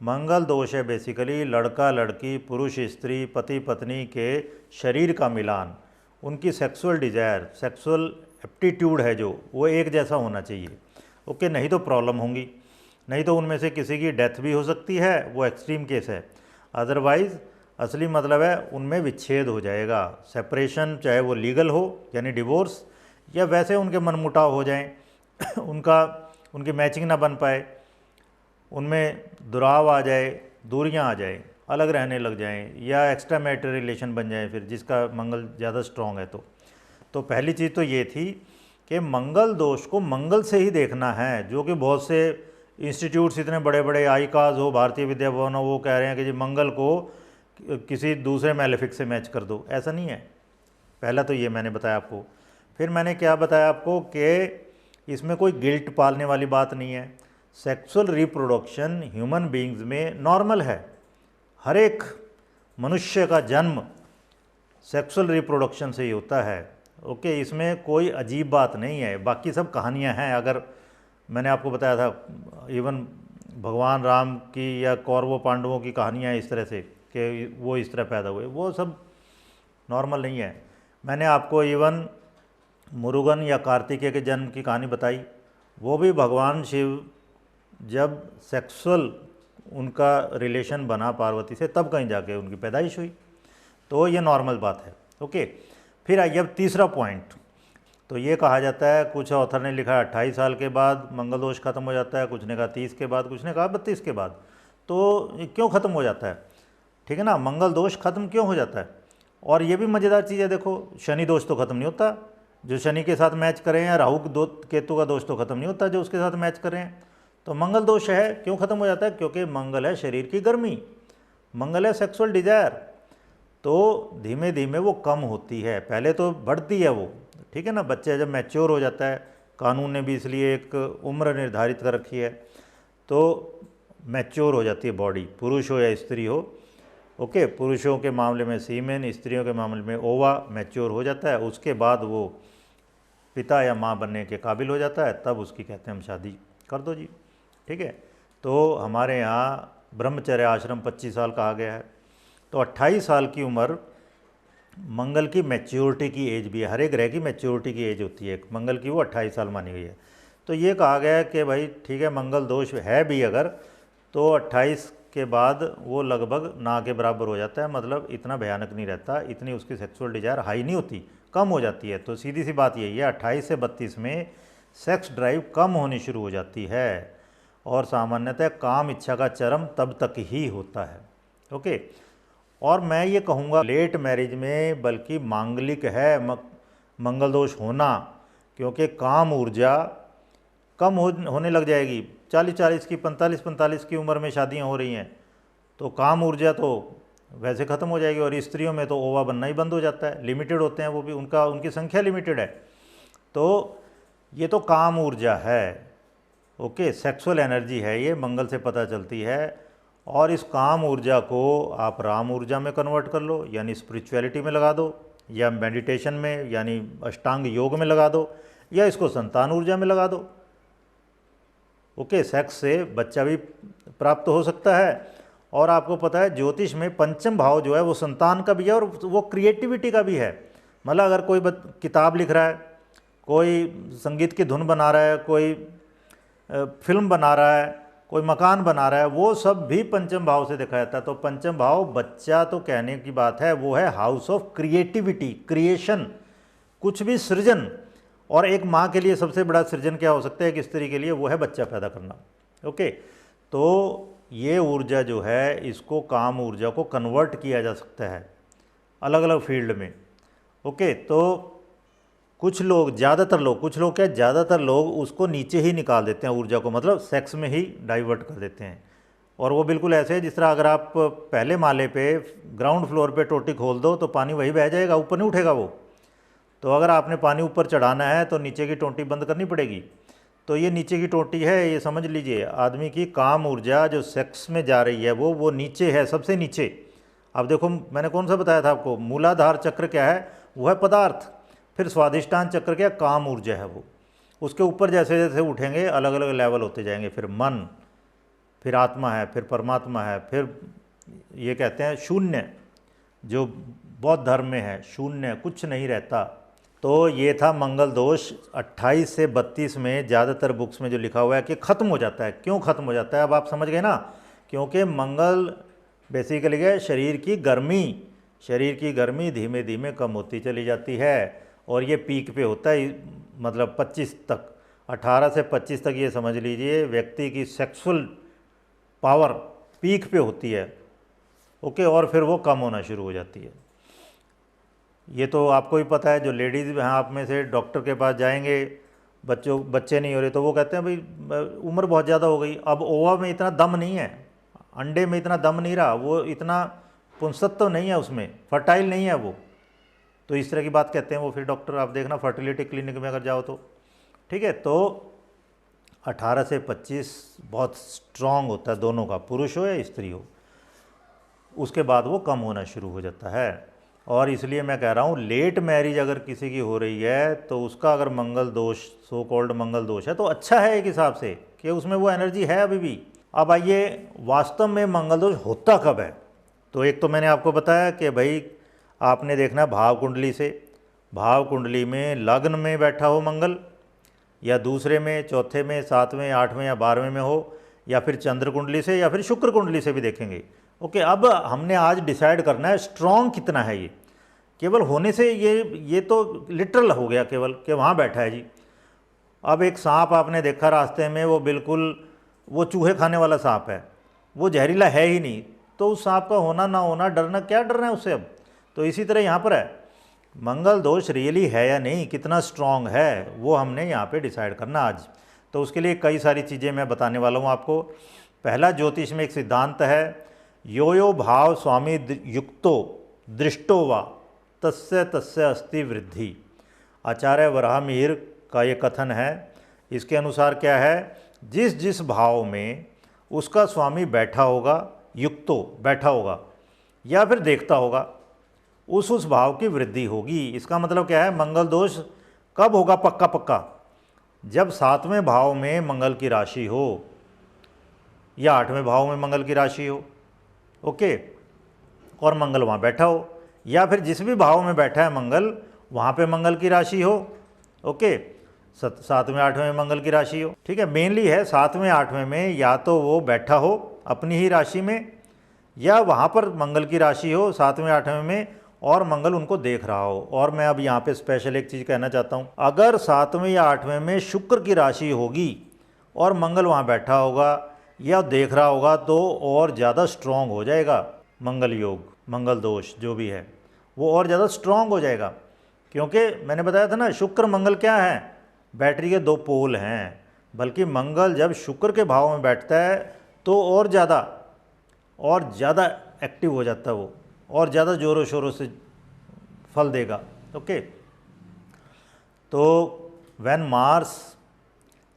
मंगल दोष है बेसिकली लड़का लड़की, पुरुष स्त्री, पति पत्नी के शरीर का मिलान, उनकी सेक्सुअल डिज़ायर, सेक्सुअल एप्टीट्यूड है जो, वो एक जैसा होना चाहिए। ओके, नहीं तो प्रॉब्लम होंगी, नहीं तो उनमें से किसी की डेथ भी हो सकती है, वो एक्सट्रीम केस है। अदरवाइज़ असली मतलब है उनमें विच्छेद हो जाएगा, सेपरेशन, चाहे वो लीगल हो यानी डिवोर्स, या वैसे उनके मनमुटाव हो जाएं उनकी मैचिंग ना बन पाए, उनमें दुराव आ जाए, दूरियां आ जाए, अलग रहने लग जाएं, या एक्स्ट्रा मैरिटल रिलेशन बन जाए फिर, जिसका मंगल ज़्यादा स्ट्रॉन्ग है। तो पहली चीज़ तो ये थी कि मंगल दोष को मंगल से ही देखना है, जो कि बहुत से इंस्टीट्यूट्स इतने बड़े बड़े आईकाज हो, भारतीय विद्या भवन हो, वो कह रहे हैं कि जी मंगल को किसी दूसरे मैलेफिक से मैच कर दो। ऐसा नहीं है। पहला तो ये मैंने बताया आपको। फिर मैंने क्या बताया आपको कि इसमें कोई गिल्ट पालने वाली बात नहीं है। सेक्सुअल रिप्रोडक्शन ह्यूमन बीइंग्स में नॉर्मल है। हर एक मनुष्य का जन्म सेक्सुअल रिप्रोडक्शन से ही होता है। ओके, इसमें कोई अजीब बात नहीं है। बाकी सब कहानियाँ हैं। अगर मैंने आपको बताया था इवन भगवान राम की या कौरवों पांडवों की कहानियाँ इस तरह से कि वो इस तरह पैदा हुए, वो सब नॉर्मल नहीं है। मैंने आपको इवन मुरुगन या कार्तिकेय के जन्म की कहानी बताई, वो भी भगवान शिव जब सेक्सुअल उनका रिलेशन बना पार्वती से, तब कहीं जाके उनकी पैदाइश हुई। तो ये नॉर्मल बात है। ओके, फिर आइए अब तीसरा पॉइंट। तो ये कहा जाता है, कुछ ऑथर ने लिखा 28 साल के बाद मंगल दोष खत्म हो जाता है, कुछ ने कहा 30 के बाद, कुछ ने कहा 32 के बाद। तो ये क्यों ख़त्म हो जाता है? ठीक है ना, मंगल दोष खत्म क्यों हो जाता है? और ये भी मज़ेदार चीज़ है। देखो, शनि दोष तो ख़त्म नहीं होता, जो शनि के साथ मैच करें, या राहु केतु का दोष तो ख़त्म नहीं होता जो उसके साथ मैच करें। तो मंगल दोष है, क्यों ख़त्म हो जाता है? क्योंकि मंगल है शरीर की गर्मी, मंगल है सेक्सुअल डिज़ायर। तो धीमे धीमे वो कम होती है, पहले तो बढ़ती है वो। ठीक है ना, बच्चे जब मैच्योर हो जाता है, कानून ने भी इसलिए एक उम्र निर्धारित कर रखी है, तो मैच्योर हो जाती है बॉडी, पुरुष हो या स्त्री हो। ओके, पुरुषों के मामले में सीमेन, स्त्रियों के मामले में ओवा मैच्योर हो जाता है। उसके बाद वो पिता या माँ बनने के काबिल हो जाता है, तब उसकी कहते हैं हम शादी कर दो जी। ठीक है, तो हमारे यहाँ ब्रह्मचर्य आश्रम 25 साल कहा गया है। तो 28 साल की उम्र मंगल की मैच्योरिटी की एज भी है। हर एक ग्रह की मैच्योरिटी की एज होती है, मंगल की वो 28 साल मानी गई है। तो ये कहा गया है कि भाई ठीक है, मंगल दोष है भी अगर, तो 28 के बाद वो लगभग ना के बराबर हो जाता है। मतलब इतना भयानक नहीं रहता, इतनी उसकी सेक्सुअल डिज़ायर हाई नहीं होती, कम हो जाती है। तो सीधी सी बात यही है, 28 से 32 में सेक्स ड्राइव कम होनी शुरू हो जाती है, और सामान्यतः काम इच्छा का चरम तब तक ही होता है। ओके, और मैं ये कहूँगा लेट मैरिज में बल्कि मांगलिक है मंगल दोष होना, क्योंकि काम ऊर्जा कम होने लग जाएगी। 40-40 की, 45-45 की उम्र में शादियाँ हो रही हैं, तो काम ऊर्जा तो वैसे ख़त्म हो जाएगी। और स्त्रियों में तो ओवा बनना ही बंद हो जाता है, लिमिटेड होते हैं वो भी, उनकी संख्या लिमिटेड है। तो ये तो काम ऊर्जा है। ओके, सेक्सुअल एनर्जी है, ये मंगल से पता चलती है। और इस काम ऊर्जा को आप राम ऊर्जा में कन्वर्ट कर लो, यानी स्पिरिचुअलिटी में लगा दो, या मेडिटेशन में यानी अष्टांग योग में लगा दो, या इसको संतान ऊर्जा में लगा दो। ओके, सेक्स से बच्चा भी प्राप्त हो सकता है। और आपको पता है ज्योतिष में पंचम भाव जो है वो संतान का भी है और वो क्रिएटिविटी का भी है। मतलब अगर कोई किताब लिख रहा है, कोई संगीत की धुन बना रहा है, कोई फिल्म बना रहा है, कोई मकान बना रहा है, वो सब भी पंचम भाव से देखा जाता है। तो पंचम भाव बच्चा तो कहने की बात है, वो है हाउस ऑफ क्रिएटिविटी, क्रिएशन, कुछ भी सृजन। और एक माँ के लिए सबसे बड़ा सृजन क्या हो सकता है, एक स्त्री के लिए, वो है बच्चा पैदा करना। ओके, तो ये ऊर्जा जो है, इसको काम ऊर्जा को कन्वर्ट किया जा सकता है अलग अलग फील्ड में। ओके, तो कुछ लोग ज़्यादातर लोग उसको नीचे ही निकाल देते हैं ऊर्जा को, मतलब सेक्स में ही डाइवर्ट कर देते हैं। और वो बिल्कुल ऐसे है जिस तरह अगर आप पहले माले पे ग्राउंड फ्लोर पे टोटी खोल दो तो पानी वही बह जाएगा, ऊपर नहीं उठेगा वो। तो अगर आपने पानी ऊपर चढ़ाना है तो नीचे की टोटी बंद करनी पड़ेगी। तो ये नीचे की टोटी है, ये समझ लीजिए। आदमी की काम ऊर्जा जो सेक्स में जा रही है वो नीचे है, सबसे नीचे। अब देखो, मैंने कौन सा बताया था आपको, मूलाधार चक्र क्या है, वो है पदार्थ। फिर स्वादिष्टान चक्र क्या, काम ऊर्जा है वो। उसके ऊपर जैसे जैसे उठेंगे अलग अलग लेवल होते जाएंगे। फिर मन, फिर आत्मा है, फिर परमात्मा है, फिर ये कहते हैं शून्य, जो बौद्ध धर्म में है, शून्य, कुछ नहीं रहता। तो ये था मंगल दोष। 28 से 32 में ज़्यादातर बुक्स में जो लिखा हुआ है कि ख़त्म हो जाता है। क्यों ख़त्म हो जाता है, अब आप समझ गए ना। क्योंकि मंगल बेसिकली है शरीर की गर्मी धीमे धीमे कम होती चली जाती है, और ये पीक पे होता है, मतलब 25 तक, 18 से 25 तक ये समझ लीजिए व्यक्ति की सेक्सुअल पावर पीक पे होती है। ओके, और फिर वो कम होना शुरू हो जाती है। ये तो आपको भी पता है, जो लेडीज़ हैं आप में से डॉक्टर के पास जाएंगे, बच्चे नहीं हो रहे, तो वो कहते हैं भाई उम्र बहुत ज़्यादा हो गई, अब ओवा में इतना दम नहीं है, अंडे में इतना दम नहीं रहा, वो इतना पुंसत्व नहीं है उसमें, फर्टाइल नहीं है वो। तो इस तरह की बात कहते हैं वो फिर डॉक्टर, आप देखना फर्टिलिटी क्लिनिक में अगर जाओ तो। ठीक है, तो 18 से 25 बहुत स्ट्रांग होता है दोनों का, पुरुष हो या स्त्री हो। उसके बाद वो कम होना शुरू हो जाता है। और इसलिए मैं कह रहा हूँ लेट मैरिज अगर किसी की हो रही है तो उसका अगर मंगल दोष, सो कॉल्ड मंगल दोष है, तो अच्छा है एक हिसाब से कि उसमें वो एनर्जी है अभी भी। अब आइए वास्तव में मंगल दोष होता कब है। तो एक तो मैंने आपको बताया कि भाई आपने देखना भाव कुंडली से, भाव कुंडली में लग्न में बैठा हो मंगल, या दूसरे में, चौथे में, सातवें, आठवें या 12वें में हो, या फिर चंद्र कुंडली से, या फिर शुक्र कुंडली से भी देखेंगे। ओके, अब हमने आज डिसाइड करना है स्ट्रॉन्ग कितना है ये। केवल होने से ये तो लिटरल हो गया केवल कि वहाँ बैठा है जी। अब एक सांप आपने देखा रास्ते में, वो बिल्कुल वो चूहे खाने वाला सांप है, वो जहरीला है ही नहीं, तो उस सांप का होना ना होना, डरना क्या डरना है उससे अब। तो इसी तरह यहाँ पर है, मंगल दोष रियली है या नहीं, कितना स्ट्रॉन्ग है, वो हमने यहाँ पे डिसाइड करना आज। तो उसके लिए कई सारी चीज़ें मैं बताने वाला हूँ आपको। पहला, ज्योतिष में एक सिद्धांत है, यो यो भाव स्वामी युक्तो दृष्टो वा तस्य तस्य अस्ति वृद्धि। आचार्य वराहमिहिर का ये कथन है। इसके अनुसार क्या है, जिस जिस भाव में उसका स्वामी बैठा होगा, युक्तो बैठा होगा या फिर देखता होगा, उस भाव की वृद्धि होगी। इसका मतलब क्या है, मंगल दोष कब होगा पक्का पक्का, जब 7वें भाव में मंगल की राशि हो या 8वें भाव में मंगल की राशि हो। ओके, और मंगल वहाँ बैठा हो, या फिर जिस भी भाव में बैठा है मंगल वहाँ पे मंगल की राशि हो। ओके, 7वें 8वें में मंगल की राशि हो। ठीक है, मेनली है 7वें 8वें में या तो वो बैठा हो अपनी ही राशि में, या वहाँ पर मंगल की राशि हो 7वें 8वें में और मंगल उनको देख रहा हो। और मैं अब यहाँ पे स्पेशल एक चीज़ कहना चाहता हूँ, अगर 7वें या 8वें में शुक्र की राशि होगी और मंगल वहाँ बैठा होगा या देख रहा होगा, तो और ज़्यादा स्ट्रॉन्ग हो जाएगा मंगल योग, मंगल दोष जो भी है वो और ज़्यादा स्ट्रॉन्ग हो जाएगा। क्योंकि मैंने बताया था ना, शुक्र मंगल क्या है, बैटरी के 2 पोल हैं। बल्कि मंगल जब शुक्र के भाव में बैठता है तो और ज़्यादा एक्टिव हो जाता है वो, और ज़्यादा ज़ोरों शोरों से फल देगा। ओके, तो when Mars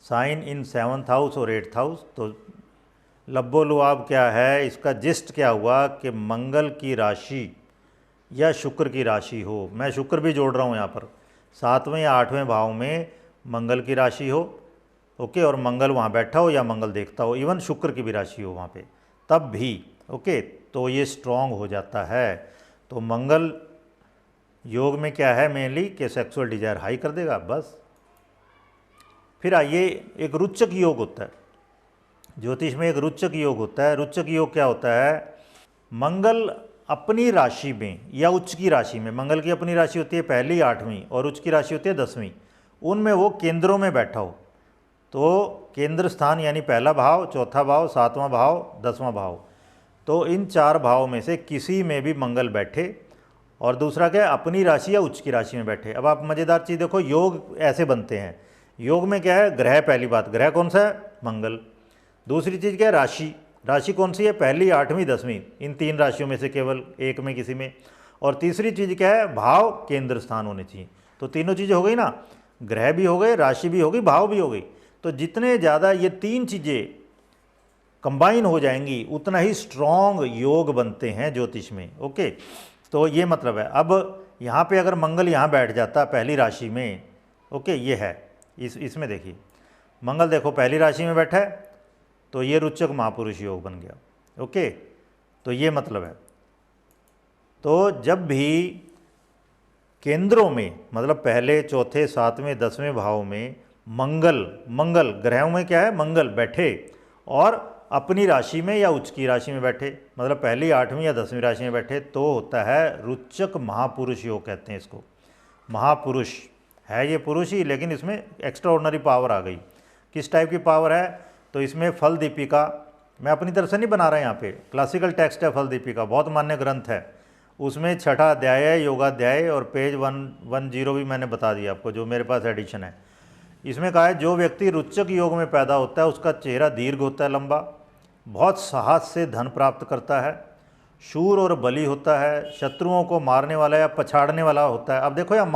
sign in 7th house और 8th हाउस, तो लब्बो लुआब क्या है, इसका जिस्ट क्या हुआ कि मंगल की राशि या शुक्र की राशि हो, मैं शुक्र भी जोड़ रहा हूँ यहाँ पर, 7वें या 8वें भाव में मंगल की राशि हो। ओके, और मंगल वहाँ बैठा हो या मंगल देखता हो, इवन शुक्र की भी राशि हो वहाँ पे, तब भी ओके, तो ये स्ट्रॉन्ग हो जाता है। तो मंगल योग में क्या है मेनली कि सेक्सुअल डिजायर हाई कर देगा बस। फिर आइए, एक रुचक योग होता है ज्योतिष में, एक रुचक योग होता है। रुचक योग क्या होता है, मंगल अपनी राशि में या उच्च की राशि में, मंगल की अपनी राशि होती है पहली 8वीं और उच्च की राशि होती है 10वीं, उनमें वो केंद्रों में बैठा हो। तो केंद्र स्थान यानी पहला भाव, चौथा भाव, 7वां भाव, 10वां भाव, तो इन 4 भाव में से किसी में भी मंगल बैठे। और दूसरा क्या है, अपनी राशि या उच्च की राशि में बैठे। अब आप मज़ेदार चीज़ देखो, योग ऐसे बनते हैं। योग में क्या है, ग्रह, पहली बात ग्रह कौन सा है, मंगल। दूसरी चीज़ क्या है, राशि, राशि कौन सी है, पहली 8वीं 10वीं, इन 3 राशियों में से केवल एक में किसी में। और तीसरी चीज़ क्या है, भाव, केंद्र स्थान होने चाहिए। तो तीनों चीज़ें हो गई ना, ग्रह भी हो गए, राशि भी हो गई, भाव भी हो गई। तो जितने ज़्यादा ये 3 चीज़ें कंबाइन हो जाएंगी उतना ही स्ट्रॉन्ग योग बनते हैं ज्योतिष में। ओके, तो ये मतलब है। अब यहाँ पे अगर मंगल यहाँ बैठ जाता पहली राशि में, ओके, ये है इसमें देखिए, मंगल देखो पहली राशि में बैठा है, तो ये रुचक महापुरुष योग बन गया। ओके, तो ये मतलब है। तो जब भी केंद्रों में, मतलब पहले, चौथे, सातवें, 10वें भाव में मंगल ग्रहों में क्या है, मंगल बैठे और अपनी राशि में या उच्च की राशि में बैठे, मतलब पहली 8वीं या 10वीं राशि में बैठे, तो होता है रुचक महापुरुष योग कहते हैं इसको। महापुरुष है ये पुरुष ही, लेकिन इसमें एक्स्ट्रा ऑर्डिनरी पावर आ गई। किस टाइप की पावर है, तो इसमें फल दीपिका, मैं अपनी तरफ से नहीं बना रहा यहाँ पे, क्लासिकल टेक्स्ट है फल दीपिका, बहुत मान्य ग्रंथ है, उसमें 6ठा अध्याय है योगाध्याय, और पेज 110 भी मैंने बता दिया आपको, जो मेरे पास एडिशन है। इसमें कहा है जो व्यक्ति रुचक योग में पैदा होता है उसका चेहरा दीर्घ होता है, लंबा, बहुत साहस से धन प्राप्त करता है, शूर और बली होता है, शत्रुओं को मारने वाला या पछाड़ने वाला होता है। अब देखो यार,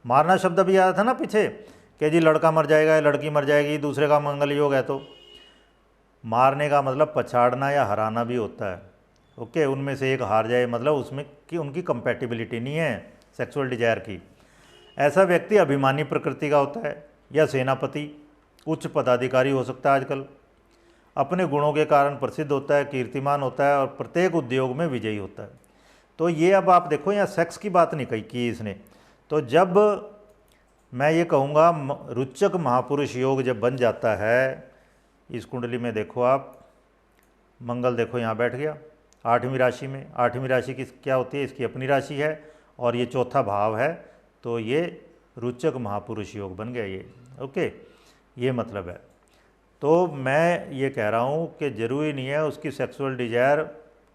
मारना शब्द अभी आया था ना पीछे कि जी लड़का मर जाएगा या लड़की मर जाएगी, दूसरे का मंगल योग है, तो मारने का मतलब पछाड़ना या हराना भी होता है। ओके, उनमें से एक हार जाए, मतलब उसमें कि उनकी कंपैटिबिलिटी नहीं है सेक्सुअल डिजायर की। ऐसा व्यक्ति अभिमानी प्रकृति का होता है या सेनापति, उच्च पदाधिकारी हो सकता है आजकल, अपने गुणों के कारण प्रसिद्ध होता है, कीर्तिमान होता है और प्रत्येक उद्योग में विजयी होता है। तो ये अब आप देखो, यहाँ सेक्स की बात नहीं कही की इसने। तो जब मैं ये कहूँगा रुचक महापुरुष योग जब बन जाता है, इस कुंडली में देखो आप, मंगल देखो यहाँ बैठ गया 8वीं राशि में। 8वीं राशि की क्या होती है, इसकी अपनी राशि है और ये चौथा भाव है, तो ये रुचक महापुरुष योग बन गया ये। ओके, ये मतलब है। तो मैं ये कह रहा हूँ कि ज़रूरी नहीं है उसकी सेक्सुअल डिजायर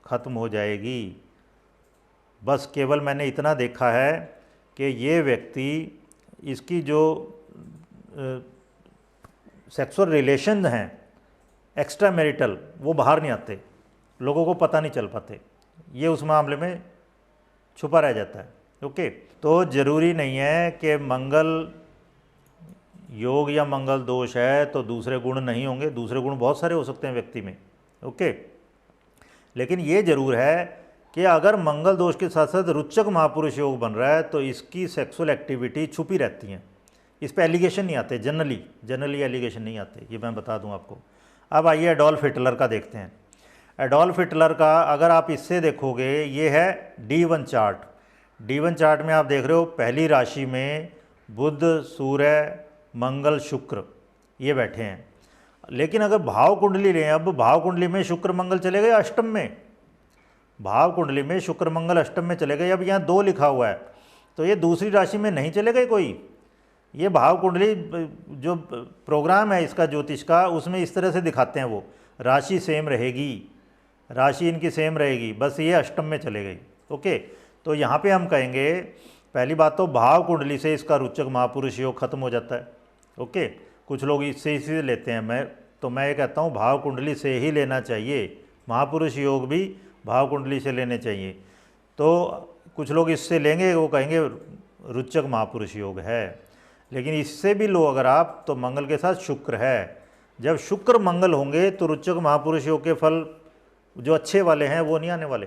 ख़त्म हो जाएगी, बस केवल मैंने इतना देखा है कि ये व्यक्ति, इसकी जो सेक्सुअल रिलेशन हैं एक्स्ट्रा मैरिटल, वो बाहर नहीं आते, लोगों को पता नहीं चल पाते, ये उस मामले में छुपा रह जाता है। ओके, तो ज़रूरी नहीं है कि मंगल योग या मंगल दोष है तो दूसरे गुण नहीं होंगे, दूसरे गुण बहुत सारे हो सकते हैं व्यक्ति में। ओके, लेकिन ये ज़रूर है कि अगर मंगल दोष के साथ साथ रुचक महापुरुष योग बन रहा है तो इसकी सेक्सुअल एक्टिविटी छुपी रहती हैं, इस पर एलिगेशन नहीं आते, जनरली एलिगेशन नहीं आते, ये मैं बता दूं आपको। अब आइए एडोल्फ हिटलर का देखते हैं। एडोल्फ हिटलर का अगर आप इससे देखोगे, ये है D1 चार्ट। D1 चार्ट में आप देख रहे हो पहली राशि में बुध, सूर्य, मंगल, शुक्र ये बैठे हैं। लेकिन अगर भाव कुंडली लें, अब भाव कुंडली में शुक्र मंगल चले गए अष्टम में, भाव कुंडली में शुक्र मंगल अष्टम में चले गए। अब यहाँ 2 लिखा हुआ है, तो ये दूसरी राशि में नहीं चले गए कोई। ये भाव कुंडली जो प्रोग्राम है इसका ज्योतिष का, उसमें इस तरह से दिखाते हैं, वो राशि सेम रहेगी, राशि इनकी सेम रहेगी, बस ये अष्टम में चले गई। ओके, तो यहाँ पे हम कहेंगे पहली बात तो भाव कुंडली से इसका रुचक महापुरुष योग खत्म हो जाता है। ओके, कुछ लोग इससे इसी लेते हैं, मैं ये कहता हूँ भाव कुंडली से ही लेना चाहिए, महापुरुष योग भी भाव कुंडली से लेने चाहिए। तो कुछ लोग इससे लेंगे, वो कहेंगे रुचक महापुरुष योग है, लेकिन इससे भी लो अगर आप, तो मंगल के साथ शुक्र है। जब शुक्र मंगल होंगे तो रुचक महापुरुष योग के फल जो अच्छे वाले हैं वो नहीं आने वाले।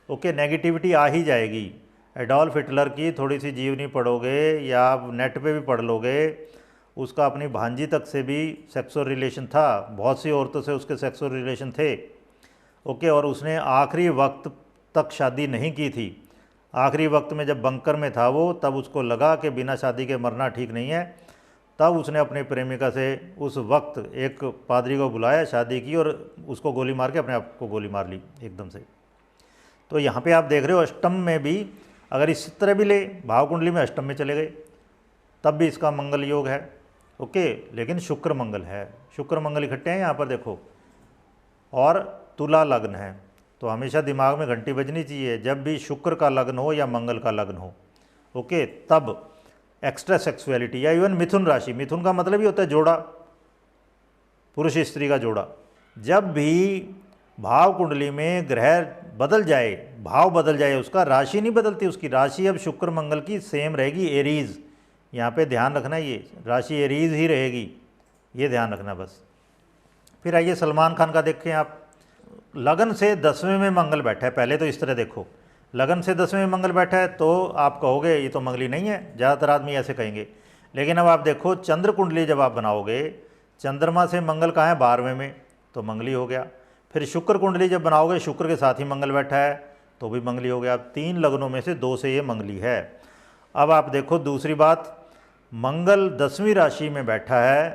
ओके, नेगेटिविटी आ ही जाएगी। एडोल्फ हिटलर की थोड़ी सी जीवनी पढ़ोगे या आप नेट पे भी पढ़ लोगे, उसका अपनी भांजी तक से भी सेक्सुअल रिलेशन था, बहुत सी औरतों से उसके सेक्सुअल रिलेशन थे। ओके, और उसने आखिरी वक्त तक शादी नहीं की थी। आखिरी वक्त में जब बंकर में था वो, तब उसको लगा कि बिना शादी के मरना ठीक नहीं है, तब उसने अपने प्रेमिका से उस वक्त एक पादरी को बुलाया, शादी की और उसको गोली मार के अपने आप को गोली मार ली एकदम से। तो यहाँ पे आप देख रहे हो अष्टम में भी अगर इस तरह भी ले, भाव कुंडली में अष्टम में चले गए, तब भी इसका मंगल योग है। ओके, लेकिन शुक्र मंगल है, शुक्र मंगल इकट्ठे हैं यहाँ पर देखो, और तुला लग्न है। तो हमेशा दिमाग में घंटी बजनी चाहिए, जब भी शुक्र का लग्न हो या मंगल का लग्न हो, ओके, तब एक्स्ट्रा सेक्सुअलिटी, या इवन मिथुन राशि, मिथुन का मतलब ही होता है जोड़ा, पुरुष स्त्री का जोड़ा। जब भी भाव कुंडली में ग्रह बदल जाए, भाव बदल जाए, उसका राशि नहीं बदलती, उसकी राशि अब शुक्र मंगल की सेम रहेगी, एरीज। यहाँ पे ध्यान रखना, ये राशि एरीज ही रहेगी, ये ध्यान रखना बस। फिर आइए सलमान खान का देखें आप। लगन से 10वें में मंगल बैठा है, पहले तो इस तरह देखो, लगन से 10वें में मंगल बैठा है तो आप कहोगे ये तो मंगली नहीं है, ज़्यादातर आदमी ऐसे कहेंगे। लेकिन अब आप देखो चंद्र कुंडली जब आप बनाओगे चंद्रमा से मंगल कहाँ है, 12वें में, तो मंगली हो गया। फिर शुक्र कुंडली जब बनाओगे, शुक्र के साथ ही मंगल बैठा है तो भी मंगली हो गया। अब 3 लग्नों में से 2 से ये मंगली है। अब आप देखो दूसरी बात, मंगल 10वीं राशि में बैठा है,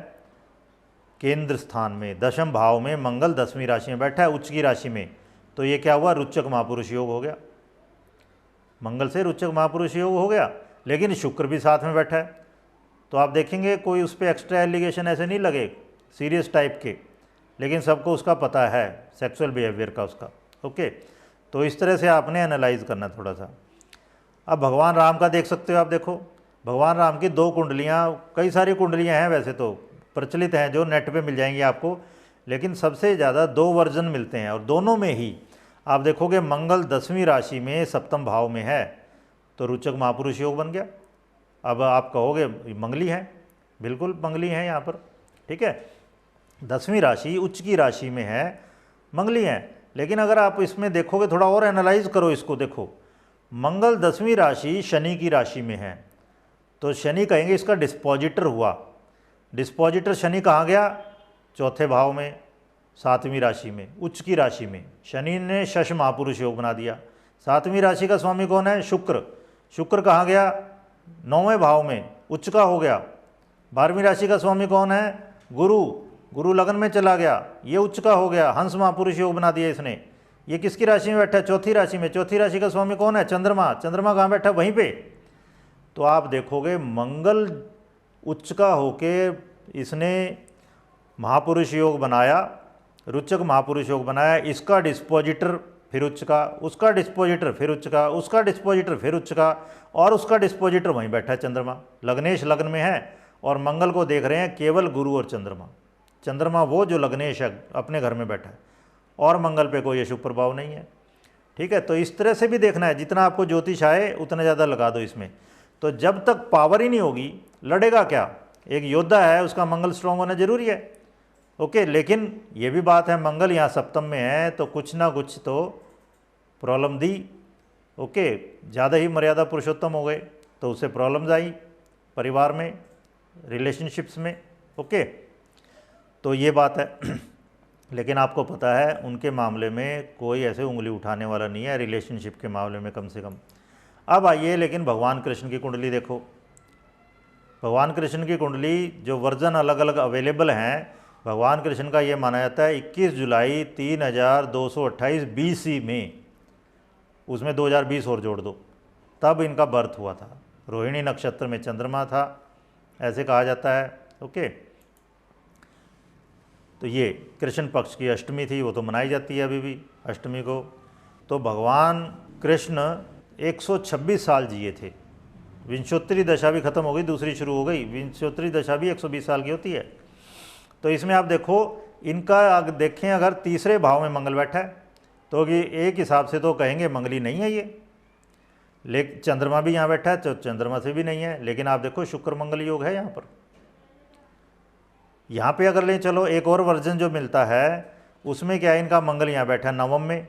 केंद्र स्थान में, 10वें भाव में मंगल 10वीं राशि में बैठा है, उच्च की राशि में। तो ये क्या हुआ, रुचक महापुरुष योग हो गया। मंगल से रुचक महापुरुष योग हो गया, लेकिन शुक्र भी साथ में बैठा है। तो आप देखेंगे कोई उस पर एक्स्ट्रा एलिगेशन ऐसे नहीं लगे सीरियस टाइप के, लेकिन सबको उसका पता है सेक्सुअल बिहेवियर का उसका। ओके, तो इस तरह से आपने एनालाइज करना थोड़ा सा। अब भगवान राम का देख सकते हो आप, देखो भगवान राम की 2 कुंडलियाँ, कई सारी कुंडलियाँ हैं वैसे तो प्रचलित हैं जो नेट पे मिल जाएंगी आपको, लेकिन सबसे ज़्यादा 2 वर्जन मिलते हैं, और दोनों में ही आप देखोगे मंगल 10वीं राशि में 7वें भाव में है, तो रुचक महापुरुष योग बन गया। अब आप कहोगे मंगली है, बिल्कुल मंगली है यहाँ पर, ठीक है, 10वीं राशि उच्च की राशि में है, मंगली है। लेकिन अगर आप इसमें देखोगे, थोड़ा और एनालाइज करो इसको, देखो मंगल 10वीं राशि शनि की राशि में है, तो शनि कहेंगे इसका डिस्पोजिटर हुआ। डिस्पोजिटर शनि कहाँ गया, 4थे भाव में, 7वीं राशि में, उच्च की राशि में। शनि ने शश महापुरुष योग बना दिया। 7वीं राशि का स्वामी कौन है, शुक्र। शुक्र कहाँ गया, 9वें भाव में, उच्च का हो गया। 12वीं राशि का स्वामी कौन है, गुरु। गुरु लगन में चला गया, ये उच्च का हो गया, हंस महापुरुष योग बना दिया इसने। ये किसकी राशि में बैठा है, 4थी राशि में। 4थी राशि का स्वामी कौन है, चंद्रमा। चंद्रमा कहाँ बैठा, वहीं पे। तो आप देखोगे मंगल उच्च का होके इसने महापुरुष योग बनाया, रुचक महापुरुष योग बनाया। इसका डिस्पोजिटर फिर उच्च का, उसका डिस्पोजिटर फिर उच्च का, उसका डिस्पोजिटर फिर उच्च का, और उसका डिस्पोजिटर वहीं बैठा है चंद्रमा। लग्नेश लग्न में है, और मंगल को देख रहे हैं केवल गुरु और चंद्रमा। चंद्रमा वो जो लग्नेश है अपने घर में बैठा है, और मंगल पे कोई अशुभ प्रभाव नहीं है। ठीक है, तो इस तरह से भी देखना है, जितना आपको ज्योतिष आए उतना ज़्यादा लगा दो इसमें। तो जब तक पावर ही नहीं होगी, लड़ेगा क्या। एक योद्धा है, उसका मंगल स्ट्रांग होना जरूरी है। ओके, लेकिन ये भी बात है मंगल यहाँ 7वें में है, तो कुछ ना कुछ तो प्रॉब्लम दी। ओके, ज़्यादा ही मर्यादा पुरुषोत्तम हो गए तो उससे प्रॉब्लम्स आई परिवार में, रिलेशनशिप्स में। ओके, तो ये बात है। लेकिन आपको पता है उनके मामले में कोई ऐसे उंगली उठाने वाला नहीं है, रिलेशनशिप के मामले में कम से कम। अब आइए लेकिन भगवान कृष्ण की कुंडली देखो। भगवान कृष्ण की कुंडली जो वर्जन अलग अलग अवेलेबल हैं, भगवान कृष्ण का ये माना जाता है 21 जुलाई 3228 BC में, उसमें 2020 और जोड़ दो, तब इनका बर्थ हुआ था। रोहिणी नक्षत्र में चंद्रमा था, ऐसे कहा जाता है। ओके, तो ये कृष्ण पक्ष की अष्टमी थी, वो तो मनाई जाती है अभी भी अष्टमी को। तो भगवान कृष्ण 126 साल जिए थे। विंशोत्तरी दशा भी खत्म हो गई, दूसरी शुरू हो गई। विंशोत्तरी दशा भी 120 साल की होती है। तो इसमें आप देखो इनका देखें, अगर 3रे भाव में मंगल बैठा है तो कि एक हिसाब से तो कहेंगे मंगली नहीं है ये, लेकिन चंद्रमा भी यहाँ बैठा है तो चंद्रमा से भी नहीं है। लेकिन आप देखो शुक्र मंगल योग है यहाँ पर। यहाँ पे अगर ले चलो एक और वर्जन जो मिलता है, उसमें क्या है, इनका मंगल यहाँ बैठा है 9वें में,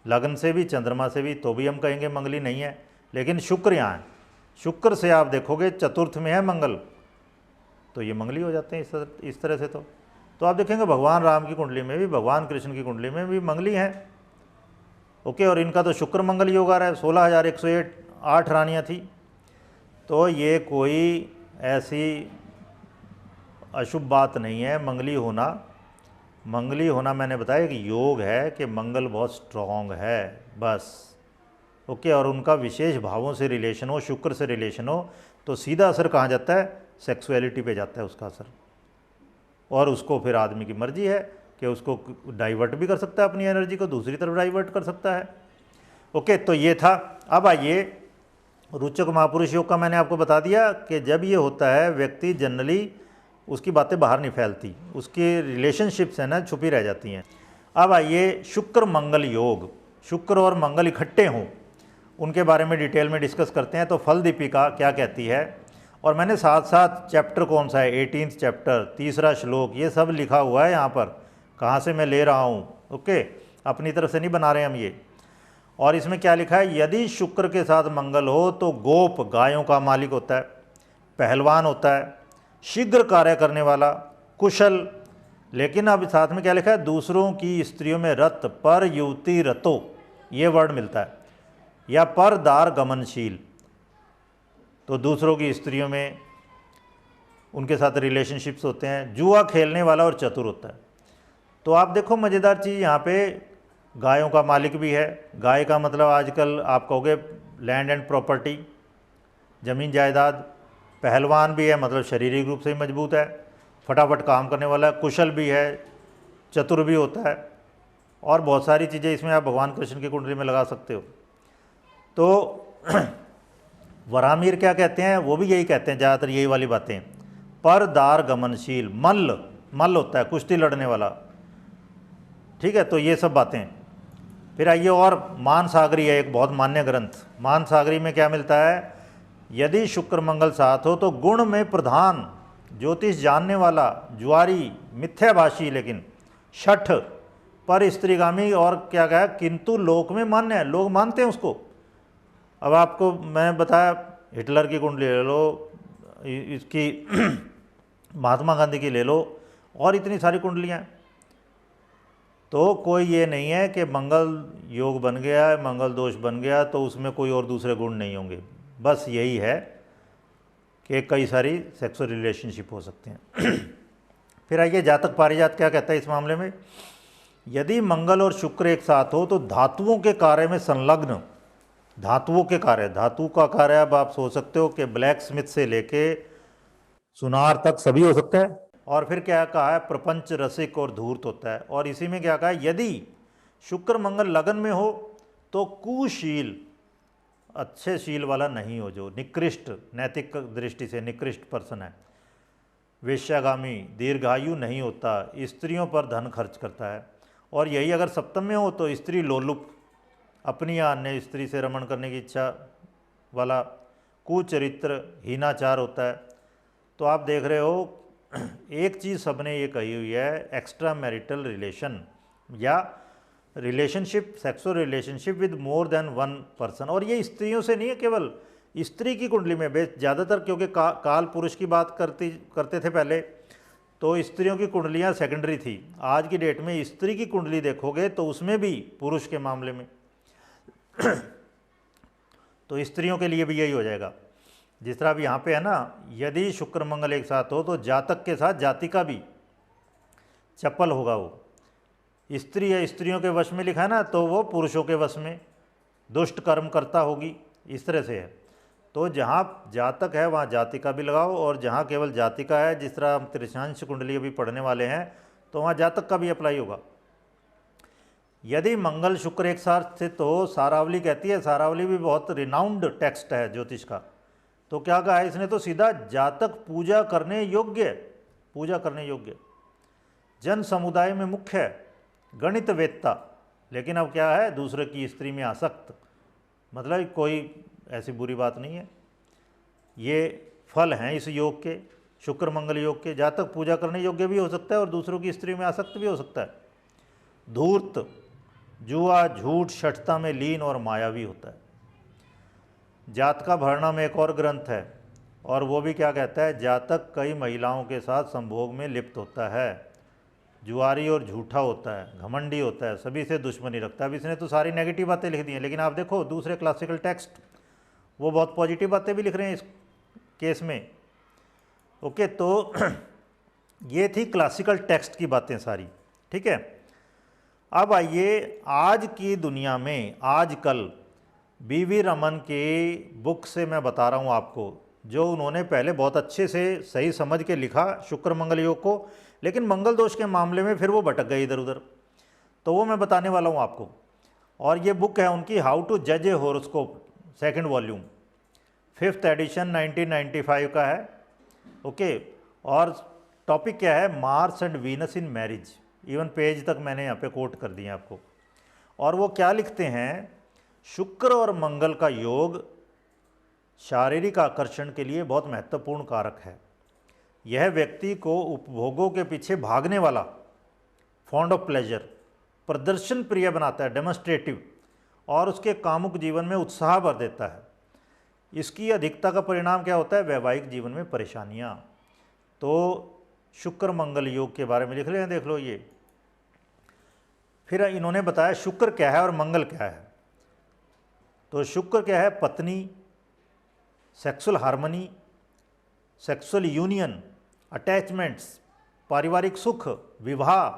लगन से भी चंद्रमा से भी, तो भी हम कहेंगे मंगली नहीं है। लेकिन शुक्र यहाँ है, शुक्र से आप देखोगे 4th में है मंगल, तो ये मंगली हो जाते हैं इस तरह से। तो आप देखेंगे भगवान राम की कुंडली में भी, भगवान कृष्ण की कुंडली में भी मंगली है। ओके, और इनका तो शुक्र मंगल योग आ रहा है। 16,108 रानियाँ थी। तो ये कोई ऐसी अशुभ बात नहीं है मंगली होना। मंगली होना मैंने बताया कि योग है कि मंगल बहुत स्ट्रॉन्ग है बस। ओके, और उनका विशेष भावों से रिलेशन हो, शुक्र से रिलेशन हो, तो सीधा असर कहाँ जाता है, सेक्सुअलिटी पे जाता है उसका असर। और उसको फिर आदमी की मर्जी है कि उसको डाइवर्ट भी कर सकता है, अपनी एनर्जी को दूसरी तरफ डाइवर्ट कर सकता है। ओके, तो ये था। अब आइए रुचक महापुरुष योग का मैंने आपको बता दिया कि जब ये होता है व्यक्ति जनरली उसकी बातें बाहर नहीं फैलती, उसकी रिलेशनशिप्स हैं ना छुपी रह जाती हैं। अब आइए शुक्र मंगल योग, शुक्र और मंगल इकट्ठे हों, उनके बारे में डिटेल में डिस्कस करते हैं। तो फल दीपिका क्या कहती है, और मैंने साथ साथ चैप्टर कौन सा है, 18th चैप्टर, 3रा श्लोक, ये सब लिखा हुआ है यहाँ पर, कहाँ से मैं ले रहा हूँ। ओके, अपनी तरफ से नहीं बना रहे हम ये। और इसमें क्या लिखा है, यदि शुक्र के साथ मंगल हो तो गोप गायों का मालिक होता है, पहलवान होता है, शीघ्र कार्य करने वाला, कुशल, लेकिन अब साथ में क्या लिखा है, दूसरों की स्त्रियों में रत, पर युवती रतो, ये वर्ड मिलता है, या पर दार गमनशील, तो दूसरों की स्त्रियों में उनके साथ रिलेशनशिप्स होते हैं। जुआ खेलने वाला और चतुर होता है। तो आप देखो मज़ेदार चीज़, यहाँ पे गायों का मालिक भी है। गाय का मतलब आजकल आप कहोगे लैंड एंड प्रॉपर्टी, ज़मीन जायदाद। पहलवान भी है, मतलब शारीरिक रूप से ही मजबूत है, फटाफट काम करने वाला है, कुशल भी है, चतुर भी होता है, और बहुत सारी चीज़ें इसमें आप भगवान कृष्ण की कुंडली में लगा सकते हो। तो वरामीर क्या कहते हैं, वो भी यही कहते हैं ज़्यादातर, यही वाली बातें। पर दार गमनशील, मल्ल, मल्ल होता है कुश्ती लड़ने वाला, ठीक है। तो ये सब बातें। फिर आइए, और मानसागरी है एक बहुत मान्य ग्रंथ। मानसागरी में क्या मिलता है, यदि शुक्र मंगल साथ हो तो गुण में प्रधान, ज्योतिष जानने वाला, जुआरी, मिथ्याभाषी लेकिन शठ, पर स्त्रीगामी, और क्या कहा, किंतु लोक में मान्य है, लोग मानते हैं उसको। अब आपको मैं बताया, हिटलर की कुंडली ले लो, इसकी महात्मा गांधी की ले लो, और इतनी सारी कुंडलियाँ हैं। तो कोई ये नहीं है कि मंगल योग बन गया, मंगल दोष बन गया तो उसमें कोई और दूसरे गुण नहीं होंगे। बस यही है कि कई सारी सेक्सुअल रिलेशनशिप हो सकते हैं। फिर आइए, जातक पारिजात क्या कहता है इस मामले में। यदि मंगल और शुक्र एक साथ हो तो धातुओं के कार्य में संलग्न, धातुओं के कार्य, धातु का कार्य अब आप सोच सकते हो कि ब्लैक स्मिथ से लेके सुनार तक सभी हो सकता है। और फिर क्या कहा है, प्रपंच रसिक और धूर्त होता है। और इसी में क्या कहा है, यदि शुक्र मंगल लगन में हो तो कुशील, अच्छे शील वाला नहीं हो, जो निकृष्ट, नैतिक दृष्टि से निकृष्ट पर्सन है। वेश्यागामी, दीर्घायु नहीं होता, स्त्रियों पर धन खर्च करता है। और यही अगर सप्तम में हो तो स्त्री लोलुप, अपनी या अन्य स्त्री से रमण करने की इच्छा वाला, कुचरित्र, हीनाचार होता है। तो आप देख रहे हो एक चीज़ सबने ये कही हुई है, एक्स्ट्रा मैरिटल रिलेशन या relationship, sexual relationship with more than one person. और ये स्त्रियों से नहीं है केवल, स्त्री की कुंडली में बेस ज़्यादातर, क्योंकि काल पुरुष की बात करते थे पहले, तो स्त्रियों की कुंडलियाँ सेकेंडरी थी। आज की डेट में स्त्री की कुंडली देखोगे तो उसमें भी पुरुष के मामले में तो स्त्रियों के लिए भी यही हो जाएगा। जिस तरह अब यहाँ पे है ना, यदि शुक्र मंगल एक साथ हो तो जातक के साथ जाति का भी चप्पल होगा। वो स्त्री या स्त्रियों के वश में लिखा है ना, तो वो पुरुषों के वश में दुष्ट कर्म करता होगी, इस तरह से है। तो जहाँ जातक है वहाँ जाति का भी लगाओ, और जहाँ केवल जाति का है, जिस तरह हम त्रिशांश कुंडली अभी पढ़ने वाले हैं, तो वहाँ जातक का भी अप्लाई होगा। यदि मंगल शुक्र एक साथ स्थित हो, सारावली कहती है, सारावली भी बहुत रिनाउंड टेक्स्ट है ज्योतिष का, तो क्या कहा है इसने, तो सीधा जातक पूजा करने योग्य, पूजा करने योग्य, जन समुदाय में मुख्य है, गणित वेत्ता, लेकिन अब क्या है, दूसरे की स्त्री में आसक्त। मतलब कोई ऐसी बुरी बात नहीं है, ये फल हैं इस योग के, शुक्र मंगल योग के। जातक पूजा करने योग्य भी हो सकता है और दूसरों की स्त्री में आसक्त भी हो सकता है। धूर्त, जुआ, झूठ, शठता में लीन और मायावी होता है। जातका भरना में एक और ग्रंथ है, और वो भी क्या कहता है, जातक कई महिलाओं के साथ संभोग में लिप्त होता है, जुआरी और झूठा होता है, घमंडी होता है, सभी से दुश्मनी रखता है। अब इसने तो सारी नेगेटिव बातें लिख दी हैं, लेकिन आप देखो दूसरे क्लासिकल टेक्स्ट वो बहुत पॉजिटिव बातें भी लिख रहे हैं इस केस में। ओके, तो ये थी क्लासिकल टेक्स्ट की बातें सारी, ठीक है। अब आइए आज की दुनिया में, आजकल वी रमन के बुक से मैं बता रहा हूँ आपको, जो उन्होंने पहले बहुत अच्छे से सही समझ के लिखा शुक्र मंगल योग को, लेकिन मंगल दोष के मामले में फिर वो भटक गए इधर उधर, तो वो मैं बताने वाला हूँ आपको। और ये बुक है उनकी, हाउ टू जज ए horoscope, 2nd volume, 5th addition 1995 का है। ओके, और टॉपिक क्या है, Mars and Venus in marriage. Even page तक मैंने यहाँ पे कोट कर दिए आपको। और वो क्या लिखते हैं, शुक्र और मंगल का योग शारीरिक आकर्षण के लिए बहुत महत्वपूर्ण कारक है। यह व्यक्ति को उपभोगों के पीछे भागने वाला, फॉन्ड ऑफ प्लेजर, प्रदर्शन प्रिय बनाता है, डेमोन्स्ट्रेटिव, और उसके कामुक जीवन में उत्साह भर देता है। इसकी अधिकता का परिणाम क्या होता है, वैवाहिक जीवन में परेशानियाँ। तो शुक्र मंगल योग के बारे में लिख लें, देख लो ये। फिर इन्होंने बताया शुक्र क्या है और मंगल क्या है। तो शुक्र क्या है? पत्नी, sexual harmony, sexual union, attachments, पारिवारिक सुख, विवाह,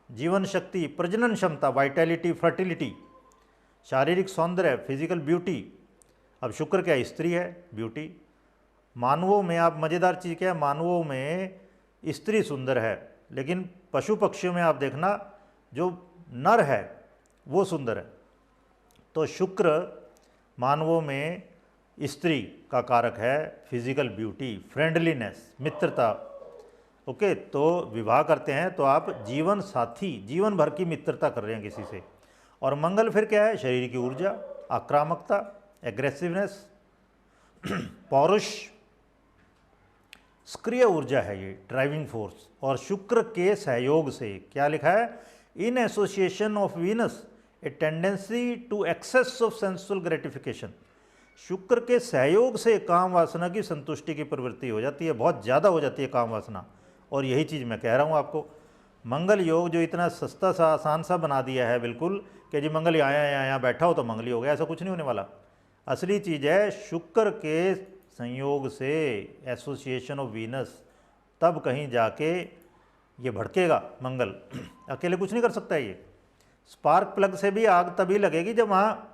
जीवन शक्ति, प्रजनन क्षमता, वाइटैलिटी, फर्टिलिटी, शारीरिक सौंदर्य, फिजिकल ब्यूटी। अब शुक्र क्या? स्त्री है, ब्यूटी। मानवों में आप मज़ेदार चीज़ क्या है, मानवों में स्त्री सुंदर है, लेकिन पशु पक्षियों में आप देखना जो नर है वो सुंदर है। तो शुक्र मानवों में स्त्री का कारक है, फिजिकल ब्यूटी, फ्रेंडलीनेस, मित्रता। ओके, तो विवाह करते हैं तो आप जीवन साथी, जीवन भर की मित्रता कर रहे हैं किसी से। और मंगल फिर क्या है? शरीर की ऊर्जा, आक्रामकता, एग्रेसिवनेस, पौरुष, सक्रिय ऊर्जा है ये, ड्राइविंग फोर्स। और शुक्र के सहयोग से क्या लिखा है? In association of Venus a tendency to excess of sensual gratification. शुक्र के सहयोग से काम वासना की संतुष्टि की प्रवृत्ति हो जाती है, बहुत ज़्यादा हो जाती है काम वासना। और यही चीज़ मैं कह रहा हूँ आपको, मंगल योग जो इतना सस्ता सा आसान सा बना दिया है बिल्कुल कि जी मंगल आया यहाँ बैठा हो तो मंगल ही हो गया, ऐसा कुछ नहीं होने वाला। असली चीज़ है शुक्र के संयोग से, एसोसिएशन ऑफ वीनस, तब कहीं जाके ये भड़केगा मंगल। अकेले कुछ नहीं कर सकता ये। स्पार्क प्लग से भी आग तभी लगेगी जब वहाँ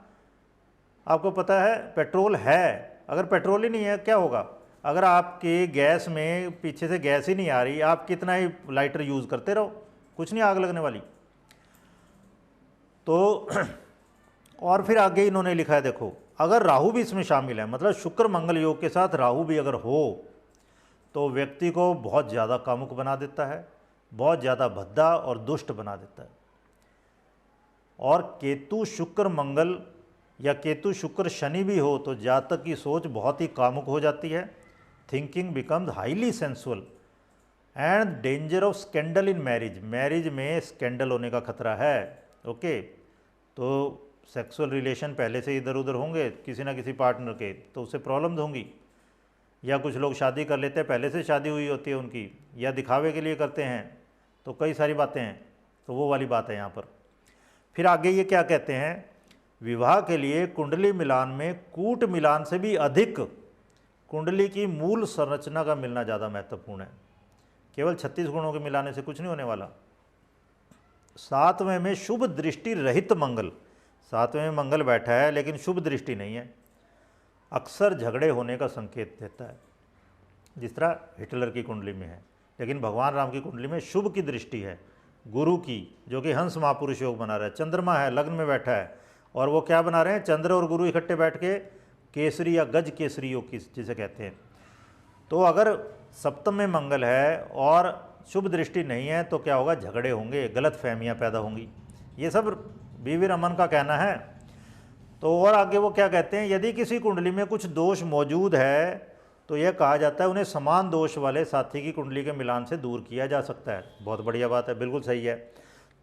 आपको पता है पेट्रोल है। अगर पेट्रोल ही नहीं है क्या होगा? अगर आपके गैस में पीछे से गैस ही नहीं आ रही, आप कितना ही लाइटर यूज़ करते रहो, कुछ नहीं आग लगने वाली। तो और फिर आगे इन्होंने लिखा है, देखो अगर राहु भी इसमें शामिल है, मतलब शुक्र मंगल योग के साथ राहु भी अगर हो तो व्यक्ति को बहुत ज़्यादा कामुक बना देता है, बहुत ज़्यादा भद्दा और दुष्ट बना देता है। और केतु शुक्र मंगल या केतु शुक्र शनि भी हो तो जातक की सोच बहुत ही कामुक हो जाती है। Thinking becomes highly sensual and danger of scandal in marriage. Marriage में स्कैंडल होने का खतरा है। ओके, तो सेक्सुअल रिलेशन पहले से इधर उधर होंगे किसी ना किसी पार्टनर के, तो उससे प्रॉब्लम्स होंगी। या कुछ लोग शादी कर लेते हैं, पहले से शादी हुई होती है उनकी, या दिखावे के लिए करते हैं, तो कई सारी बातें हैं। तो वो वाली बात है यहाँ पर। फिर आगे ये क्या कहते हैं? विवाह के लिए कुंडली मिलान में कूट मिलान से भी अधिक कुंडली की मूल संरचना का मिलना ज़्यादा महत्वपूर्ण है। केवल 36 गुणों के मिलाने से कुछ नहीं होने वाला। 7वें में शुभ दृष्टि रहित मंगल, 7वें में मंगल बैठा है लेकिन शुभ दृष्टि नहीं है, अक्सर झगड़े होने का संकेत देता है, जिस तरह हिटलर की कुंडली में है। लेकिन भगवान राम की कुंडली में शुभ की दृष्टि है, गुरु की, जो कि हंस महापुरुष योग बना रहा है। चंद्रमा है, लग्न में बैठा है, और वो क्या बना रहे हैं? चंद्र और गुरु इकट्ठे बैठ के केसरी या गज केसरी योग की जिसे कहते हैं। तो अगर सप्तम में मंगल है और शुभ दृष्टि नहीं है तो क्या होगा? झगड़े होंगे, गलत फहमियाँ पैदा होंगी। ये सब बीवी रमन का कहना है। तो और आगे वो क्या कहते हैं? यदि किसी कुंडली में कुछ दोष मौजूद है तो यह कहा जाता है उन्हें समान दोष वाले साथी की कुंडली के मिलान से दूर किया जा सकता है। बहुत बढ़िया बात है, बिल्कुल सही है।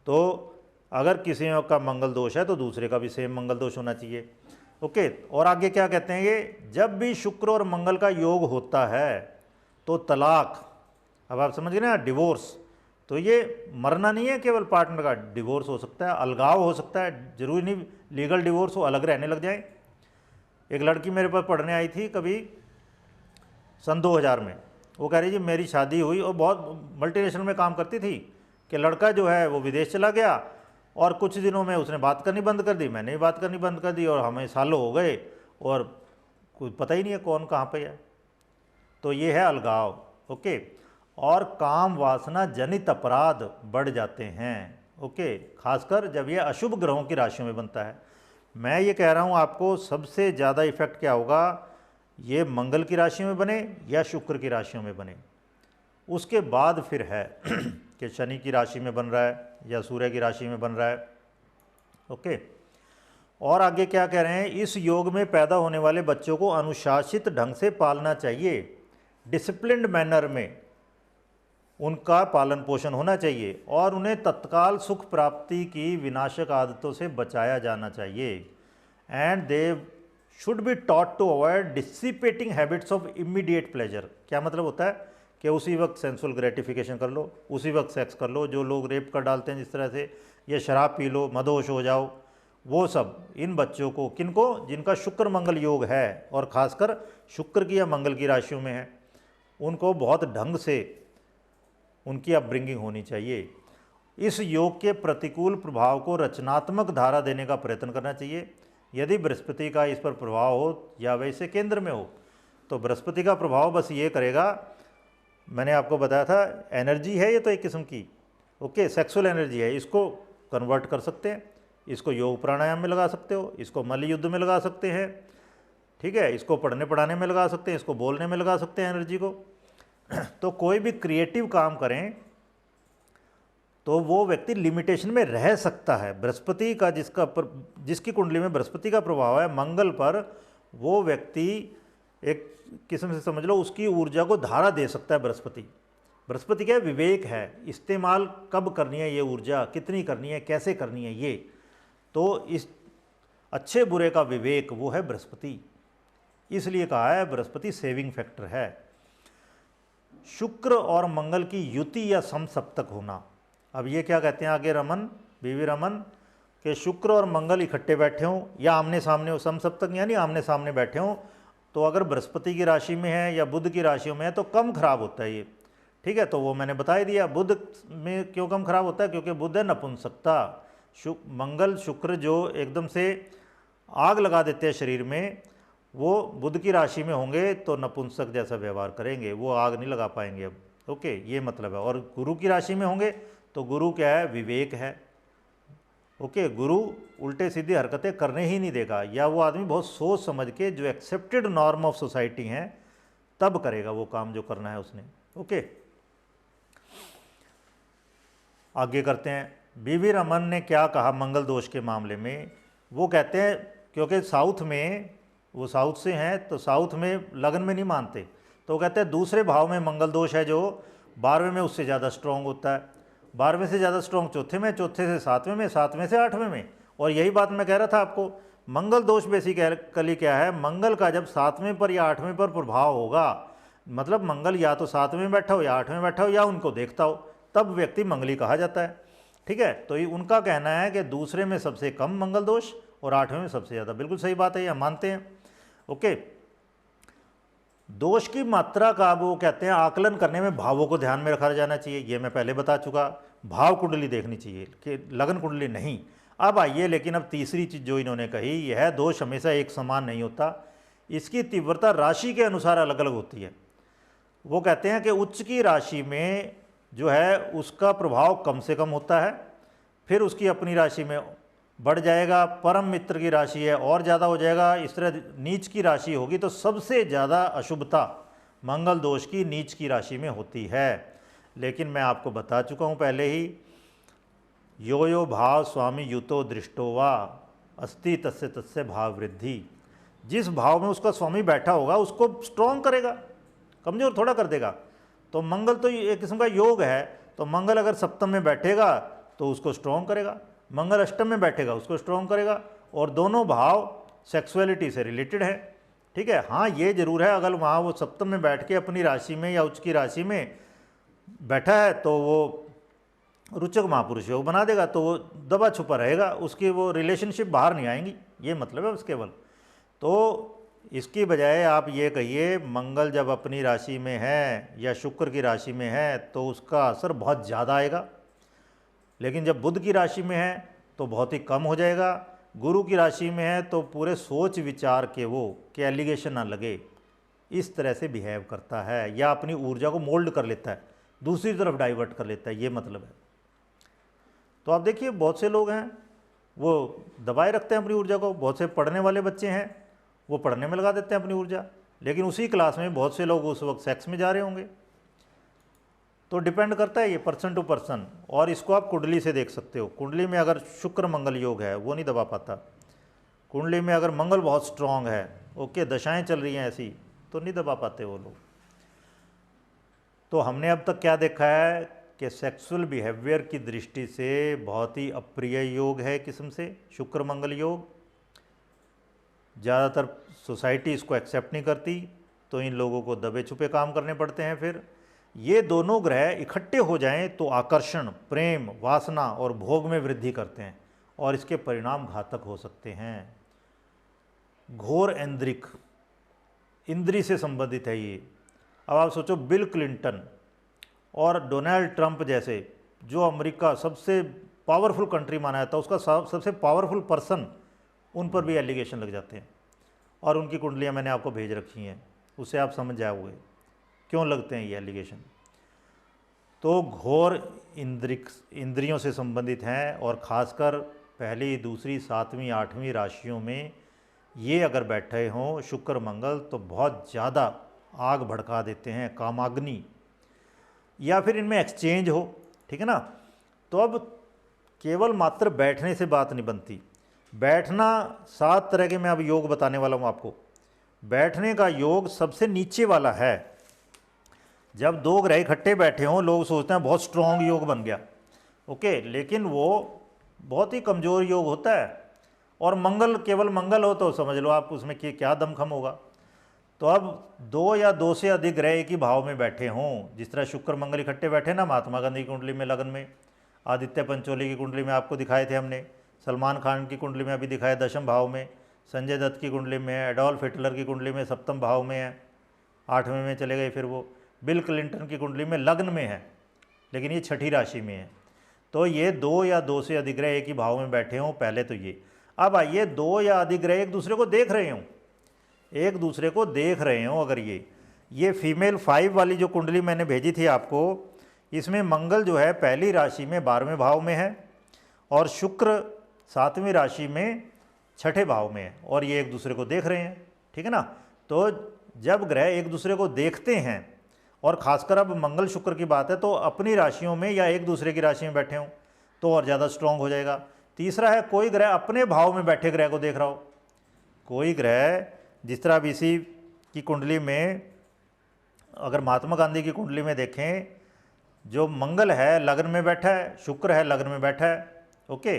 तो अगर किसी का मंगल दोष है तो दूसरे का भी सेम मंगल दोष होना चाहिए। ओके, और आगे क्या कहते हैं? ये जब भी शुक्र और मंगल का योग होता है तो तलाक, अब आप समझ गए ना, डिवोर्स। तो ये मरना नहीं है केवल पार्टनर का, डिवोर्स हो सकता है, अलगाव हो सकता है, जरूरी नहीं लीगल डिवोर्स हो, अलग रहने लग जाए। एक लड़की मेरे पास पढ़ने आई थी कभी सन 2000 में। वो कह रही जी मेरी शादी हुई और बहुत मल्टीनेशनल में काम करती थी कि लड़का जो है वो विदेश चला गया और कुछ दिनों में उसने बात करनी बंद कर दी, मैंने भी बात करनी बंद कर दी, और हमें सालों हो गए और कुछ पता ही नहीं है कौन कहाँ पे है। तो ये है अलगाव। ओके, और काम वासना जनित अपराध बढ़ जाते हैं। ओके, खासकर जब ये अशुभ ग्रहों की राशियों में बनता है। मैं ये कह रहा हूँ आपको सबसे ज़्यादा इफेक्ट क्या होगा? ये मंगल की राशि में बने या शुक्र की राशियों में बने। उसके बाद फिर है कि शनि की राशि में बन रहा है या सूर्य की राशि में बन रहा है। ओके, और आगे क्या कह रहे हैं? इस योग में पैदा होने वाले बच्चों को अनुशासित ढंग से पालना चाहिए, डिसिप्लिन्ड मैनर में उनका पालन पोषण होना चाहिए, और उन्हें तत्काल सुख प्राप्ति की विनाशक आदतों से बचाया जाना चाहिए। And they should be taught to avoid dissipating habits of immediate pleasure. क्या मतलब होता है कि उसी वक्त सेंसुअल ग्रेटिफिकेशन कर लो, उसी वक्त सेक्स कर लो, जो लोग रेप कर डालते हैं जिस तरह से, या शराब पी लो, मदहोश हो जाओ, वो सब इन बच्चों को, किनको, जिनका शुक्र मंगल योग है और ख़ासकर शुक्र की या मंगल की राशियों में है, उनको बहुत ढंग से उनकी अपब्रिंगिंग होनी चाहिए। इस योग के प्रतिकूल प्रभाव को रचनात्मक धारा देने का प्रयत्न करना चाहिए। यदि बृहस्पति का इस पर प्रभाव हो या वैसे केंद्र में हो, तो बृहस्पति का प्रभाव बस ये करेगा, मैंने आपको बताया था एनर्जी है ये तो एक किस्म की, ओके, सेक्सुअल एनर्जी है, इसको कन्वर्ट कर सकते हैं, इसको योग प्राणायाम में लगा सकते हो, इसको मल्ल युद्ध में लगा सकते हैं, ठीक है, इसको पढ़ने पढ़ाने में लगा सकते हैं, इसको बोलने में लगा सकते हैं एनर्जी को। तो कोई भी क्रिएटिव काम करें तो वो व्यक्ति लिमिटेशन में रह सकता है। बृहस्पति का जिसकी कुंडली में बृहस्पति का प्रभाव है मंगल पर, वो व्यक्ति एक किस्म से समझ लो उसकी ऊर्जा को धारा दे सकता है। बृहस्पति क्या है, विवेक है, इस्तेमाल कब करनी है ये ऊर्जा, कितनी करनी है, कैसे करनी है ये, तो इस अच्छे बुरे का विवेक वो है बृहस्पति। इसलिए कहा है बृहस्पति सेविंग फैक्टर है। शुक्र और मंगल की युति या समसप्तक होना, अब ये क्या कहते हैं आगे बीवी रमन, कि शुक्र और मंगल इकट्ठे बैठे हों या आमने सामने हो, समसप्तक यानी आमने सामने बैठे हों, तो अगर बृहस्पति की राशि में है या बुध की राशियों में है तो कम खराब होता है ये, ठीक है। तो वो मैंने बता ही दिया, बुध में क्यों कम खराब होता है, क्योंकि बुध है नपुंसकता। मंगल शुक्र जो एकदम से आग लगा देते हैं शरीर में, वो बुध की राशि में होंगे तो नपुंसक जैसा व्यवहार करेंगे, वो आग नहीं लगा पाएंगे अब, ओके, ये मतलब है। और गुरु की राशि में होंगे तो गुरु क्या है, विवेक है, ओके, गुरु उल्टे सीधी हरकतें करने ही नहीं देगा, या वो आदमी बहुत सोच समझ के जो एक्सेप्टेड नॉर्म ऑफ सोसाइटी हैं तब करेगा वो काम जो करना है उसने, ओके। आगे करते हैं, बीवी रमन ने क्या कहा मंगल दोष के मामले में। वो कहते हैं क्योंकि साउथ में, वो साउथ से हैं तो साउथ में लगन में नहीं मानते, तो वो कहते हैं दूसरे भाव में मंगल दोष है जो 12वें में उससे ज़्यादा स्ट्रॉन्ग होता है, 12वें से ज़्यादा स्ट्रॉन्ग चौथे में, चौथे से 7वें में, 7वें से 8वें में। और यही बात मैं कह रहा था आपको, मंगल दोष बेसिकली क्या है, मंगल का जब 7वें पर या 8वें पर प्रभाव होगा, मतलब मंगल या तो 7वें में बैठा हो या 8वें में बैठा हो या उनको देखता हो, तब व्यक्ति मंगली कहा जाता है, ठीक है। तो ये उनका कहना है कि दूसरे में सबसे कम मंगल दोष और 8वें में सबसे ज़्यादा, बिल्कुल सही बात है, ये हम मानते हैं, ओके। दोष की मात्रा का वो कहते हैं आकलन करने में भावों को ध्यान में रखा जाना चाहिए, ये मैं पहले बता चुका, भाव कुंडली देखनी चाहिए कि लगन कुंडली नहीं। अब आइए, लेकिन अब तीसरी चीज़ जो इन्होंने कही, यह दोष हमेशा एक समान नहीं होता, इसकी तीव्रता राशि के अनुसार अलग अलग होती है। वो कहते हैं कि उच्च की राशि में जो है उसका प्रभाव कम से कम होता है, फिर उसकी अपनी राशि में बढ़ जाएगा, परम मित्र की राशि है और ज़्यादा हो जाएगा, इस तरह नीच की राशि होगी तो सबसे ज़्यादा अशुभता मंगल दोष की नीच की राशि में होती है। लेकिन मैं आपको बता चुका हूँ पहले ही, यो यो भाव स्वामी युतो दृष्टो वा अस्ति तस्य तस्य भाव वृद्धि, जिस भाव में उसका स्वामी बैठा होगा उसको स्ट्रॉन्ग करेगा, कमज़ोर थोड़ा कर देगा। तो मंगल तो एक किस्म का योग है, तो मंगल अगर सप्तम में बैठेगा तो उसको स्ट्रॉन्ग करेगा, मंगल अष्टम में बैठेगा उसको स्ट्रॉन्ग करेगा, और दोनों भाव सेक्सुअलिटी से रिलेटेड है, ठीक है। हाँ ये जरूर है, अगर वहाँ वो सप्तम में बैठ के अपनी राशि में या उच्च की राशि में बैठा है तो वो रुचक महापुरुष योग बना देगा, तो वो दबा छुपा रहेगा, उसकी वो रिलेशनशिप बाहर नहीं आएंगी, ये मतलब है बस केवल। तो इसकी बजाय आप ये कहिए मंगल जब अपनी राशि में है या शुक्र की राशि में है तो उसका असर बहुत ज़्यादा आएगा, लेकिन जब बुध की राशि में है तो बहुत ही कम हो जाएगा, गुरु की राशि में है तो पूरे सोच विचार के वो कि एलिगेशन ना लगे, इस तरह से बिहेव करता है या अपनी ऊर्जा को मोल्ड कर लेता है, दूसरी तरफ डाइवर्ट कर लेता है, ये मतलब है। तो आप देखिए बहुत से लोग हैं वो दबाए रखते हैं अपनी ऊर्जा को, बहुत से पढ़ने वाले बच्चे हैं वो पढ़ने में लगा देते हैं अपनी ऊर्जा, लेकिन उसी क्लास में बहुत से लोग उस वक्त सेक्स में जा रहे होंगे। तो डिपेंड करता है ये पर्सन टू पर्सन, और इसको आप कुंडली से देख सकते हो। कुंडली में अगर शुक्र मंगल योग है वो नहीं दबा पाता, कुंडली में अगर मंगल बहुत स्ट्रांग है, ओके, दशाएं चल रही हैं ऐसी, तो नहीं दबा पाते वो लोग। तो हमने अब तक क्या देखा है कि सेक्सुअल बिहेवियर की दृष्टि से बहुत ही अप्रिय योग है किस्म से शुक्र मंगल योग, ज़्यादातर सोसाइटी इसको एक्सेप्ट नहीं करती, तो इन लोगों को दबे छुपे काम करने पड़ते हैं फिर, ये दोनों ग्रह इकट्ठे हो जाएं तो आकर्षण, प्रेम, वासना और भोग में वृद्धि करते हैं और इसके परिणाम घातक हो सकते हैं। घोर ऐंद्रिक, इंद्री से संबंधित है ये। अब आप सोचो, बिल क्लिंटन और डोनाल्ड ट्रंप जैसे, जो अमेरिका सबसे पावरफुल कंट्री माना जाता है, उसका सबसे पावरफुल पर्सन, उन पर भी एलिगेशन लग जाते हैं और उनकी कुंडलियाँ मैंने आपको भेज रखी हैं, उससे आप समझ जाओगे क्यों लगते हैं ये एलिगेशन। तो घोर इंद्रियों से संबंधित हैं और खासकर पहली, दूसरी, सातवीं, आठवीं राशियों में ये अगर बैठे हों शुक्र मंगल तो बहुत ज़्यादा आग भड़का देते हैं, कामाग्नि, या फिर इनमें एक्सचेंज हो, ठीक है ना। तो अब केवल मात्र बैठने से बात नहीं बनती। बैठना 7 तरह के मैं अब योग बताने वाला हूँ आपको। बैठने का योग सबसे नीचे वाला है। जब दो ग्रह इकट्ठे बैठे हों, लोग सोचते हैं बहुत स्ट्रॉन्ग योग बन गया, ओके, लेकिन वो बहुत ही कमज़ोर योग होता है। और मंगल, केवल मंगल हो तो समझ लो आप उसमें क्या दमखम होगा। तो अब 2 या 2 से अधिक ग्रह एक ही भाव में बैठे हों, जिस तरह शुक्र मंगल इकट्ठे बैठे ना महात्मा गांधी की कुंडली में लगन में, आदित्य पंचोली की कुंडली में आपको दिखाए थे हमने, सलमान खान की कुंडली में अभी दिखाए 10वें भाव में, संजय दत्त की कुंडली में है, एडोल्फ हिटलर की कुंडली में 7वें भाव में है, 8वें में चले गए फिर वो, बिल क्लिंटन की कुंडली में लग्न में है, लेकिन ये 6ठी राशि में है। तो ये 2 या 2 से अधिक ग्रह एक ही भाव में बैठे हों, पहले तो ये। अब आइए, 2 या अधिक ग्रह एक दूसरे को देख रहे हों, एक दूसरे को देख रहे हों, अगर ये फीमेल 5 वाली जो कुंडली मैंने भेजी थी आपको, इसमें मंगल जो है पहली राशि में 12वें भाव में है और शुक्र 7वीं राशि में 6ठे भाव में है, और ये एक दूसरे को देख रहे हैं, ठीक है ना। तो जब ग्रह एक दूसरे को देखते हैं, और खासकर अब मंगल शुक्र की बात है, तो अपनी राशियों में या एक दूसरे की राशि में बैठे हों तो और ज़्यादा स्ट्रांग हो जाएगा। तीसरा है, कोई ग्रह अपने भाव में बैठे ग्रह को देख रहा हो। कोई ग्रह, जिस तरह अब इसी की कुंडली में अगर महात्मा गांधी की कुंडली में देखें, जो मंगल है लग्न में बैठा है, शुक्र है लग्न में बैठा है, ओके।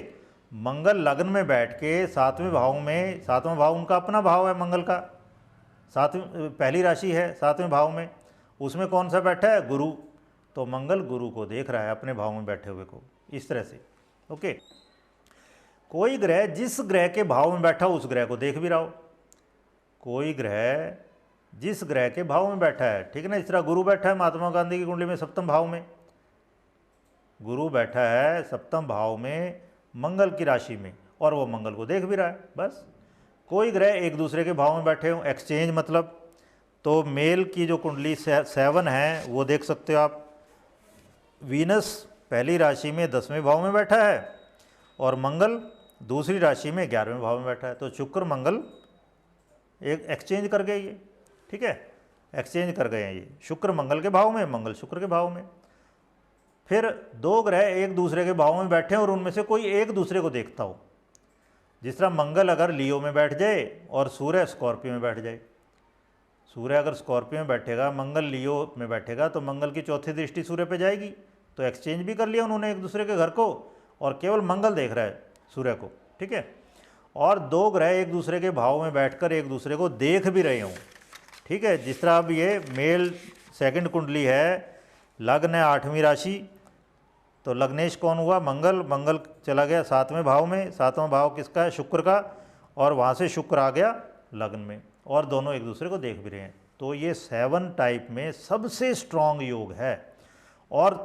मंगल लग्न में बैठ के 7वें भाव में, 7वां भाव उनका अपना भाव है मंगल का, 7वीं पहली राशि है 7वें भाव में, उसमें कौन सा बैठा है, गुरु। तो मंगल गुरु को देख रहा है, अपने भाव में बैठे हुए को, इस तरह से, ओके। कोई ग्रह जिस ग्रह के भाव में बैठा हो उस ग्रह को देख भी रहा हो। कोई ग्रह जिस ग्रह के भाव में बैठा है, ठीक है ना। इस तरह गुरु बैठा है महात्मा गांधी की कुंडली में 7वें भाव में, गुरु बैठा है 7वें भाव में मंगल की राशि में, और वो मंगल को देख भी रहा है, बस। कोई ग्रह एक दूसरे के भाव में बैठे हों, एक्सचेंज मतलब, तो मेल की जो कुंडली 7 है वो देख सकते हो आप। वीनस पहली राशि में 10वें भाव में बैठा है और मंगल दूसरी राशि में 11वें भाव में बैठा है। तो शुक्र मंगल एक एक्सचेंज कर गए ये, ठीक है, एक्सचेंज कर गए हैं ये, शुक्र मंगल के भाव में, मंगल शुक्र के भाव में। फिर 2 ग्रह एक दूसरे के भाव में बैठे हैं और उनमें से कोई एक दूसरे को देखता हो। जिस तरह मंगल अगर लियो में बैठ जाए और सूर्य स्कॉर्पियो में बैठ जाए, सूर्य अगर स्कॉर्पियो में बैठेगा, मंगल लियो में बैठेगा, तो मंगल की चौथी दृष्टि सूर्य पे जाएगी, तो एक्सचेंज भी कर लिया उन्होंने एक दूसरे के घर को, और केवल मंगल देख रहा है सूर्य को, ठीक है। और 2 ग्रह एक दूसरे के भाव में बैठकर एक दूसरे को देख भी रहे हों, ठीक है। जिस तरह अब ये मेल सेकंड कुंडली है, लग्न है 8वीं राशि, तो लग्नेश कौन हुआ, मंगल। मंगल चला गया 7वें भाव में, 7वां भाव किसका है, शुक्र का, और वहाँ से शुक्र आ गया लग्न में, और दोनों एक दूसरे को देख भी रहे हैं। तो ये 7 टाइप में सबसे स्ट्रॉन्ग योग है। और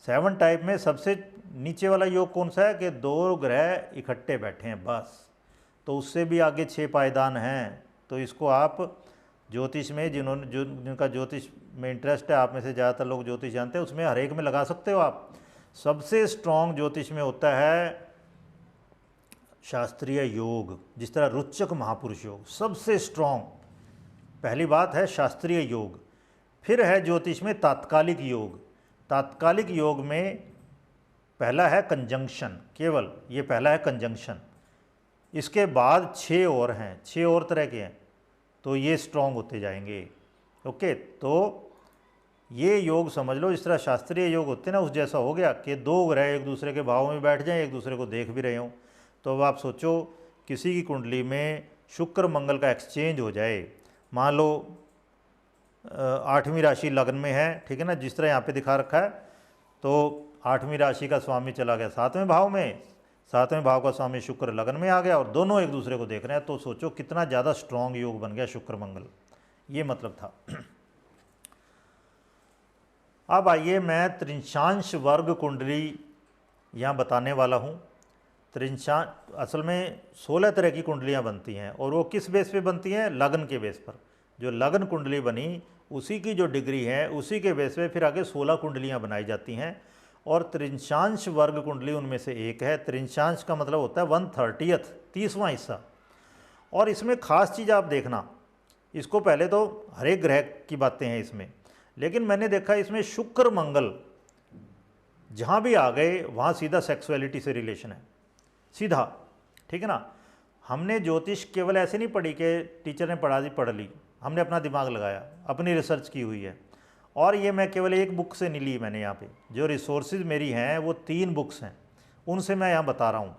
7 टाइप में सबसे नीचे वाला योग कौन सा है कि 2 ग्रह इकट्ठे बैठे हैं, बस। तो उससे भी आगे 6 पायदान हैं। तो इसको आप ज्योतिष में, जिनका ज्योतिष में इंटरेस्ट है, आप में से ज़्यादातर लोग ज्योतिष जानते हैं, उसमें हर एक में लगा सकते हो आप। सबसे स्ट्रॉन्ग ज्योतिष में होता है शास्त्रीय योग, जिस तरह रुच्चक महापुरुष योग सबसे स्ट्रॉन्ग, पहली बात है शास्त्रीय योग। फिर है ज्योतिष में तात्कालिक योग। तात्कालिक योग में पहला है कंजंक्शन, केवल ये पहला है कंजंक्शन। इसके बाद 6 और हैं, 6 और तरह के हैं, तो ये स्ट्रॉन्ग होते जाएंगे, ओके। तो ये योग समझ लो, इस तरह शास्त्रीय योग होते हैं ना, उस जैसा हो गया कि 2 ग्रह एक दूसरे के भाव में बैठ जाएं, एक दूसरे को देख भी रहे हों। तो अब आप सोचो, किसी की कुंडली में शुक्र मंगल का एक्सचेंज हो जाए, मान लो 8वीं राशि लग्न में है, ठीक है ना, जिस तरह यहाँ पे दिखा रखा है। तो 8वीं राशि का स्वामी चला गया 7वें भाव में, 7वें भाव का स्वामी शुक्र लग्न में आ गया और दोनों एक दूसरे को देख रहे हैं। तो सोचो कितना ज़्यादा स्ट्रॉन्ग योग बन गया शुक्र मंगल, ये मतलब था। अब आइए मैं त्रिंशांश वर्ग कुंडली यहाँ बताने वाला हूँ। त्रिंशांश असल में 16 तरह की कुंडलियाँ बनती हैं और वो किस बेस पे बनती हैं? लग्न के बेस पर। जो लग्न कुंडली बनी उसी की जो डिग्री है उसी के बेस पे फिर आगे 16 कुंडलियाँ बनाई जाती हैं और त्रिंशांश वर्ग कुंडली उनमें से एक है। त्रिंशांश का मतलब होता है 1/30, 30वां हिस्सा। और इसमें ख़ास चीज़ आप देखना, इसको पहले तो हर एक ग्रह की बातें हैं इसमें, लेकिन मैंने देखा इसमें शुक्र मंगल जहाँ भी आ गए वहाँ सीधा सेक्सुअलिटी से रिलेशन है, सीधा, ठीक है ना। हमने ज्योतिष केवल ऐसे नहीं पढ़ी कि टीचर ने पढ़ ली, हमने अपना दिमाग लगाया, अपनी रिसर्च की हुई है। और ये मैं केवल एक बुक से नहीं ली मैंने, यहाँ पे जो रिसोर्सेज मेरी हैं वो 3 बुक्स हैं, उनसे मैं यहाँ बता रहा हूँ।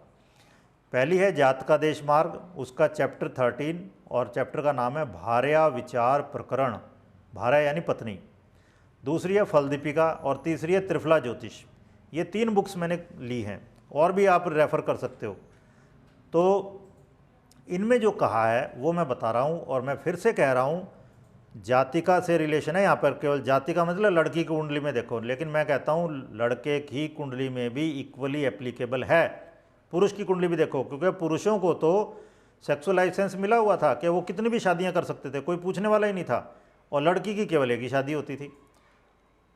पहली है जातकादेश मार्ग, उसका चैप्टर 13 और चैप्टर का नाम है भार्या विचार प्रकरण, भार्या यानी पत्नी। दूसरी है फल दीपिका और तीसरी है त्रिफला ज्योतिष। ये 3 बुक्स मैंने ली हैं और भी आप रेफ़र कर सकते हो। तो इनमें जो कहा है वो मैं बता रहा हूँ और मैं फिर से कह रहा हूँ जातिका से रिलेशन है यहाँ पर, केवल जातिका मतलब लड़की की कुंडली में देखो, लेकिन मैं कहता हूँ लड़के की कुंडली में भी इक्वली एप्लीकेबल है। पुरुष की कुंडली भी देखो, क्योंकि पुरुषों को तो सेक्सुअल लाइसेंस मिला हुआ था कि वो कितनी भी शादियाँ कर सकते थे, कोई पूछने वाला ही नहीं था, और लड़की की केवल एक ही शादी होती थी,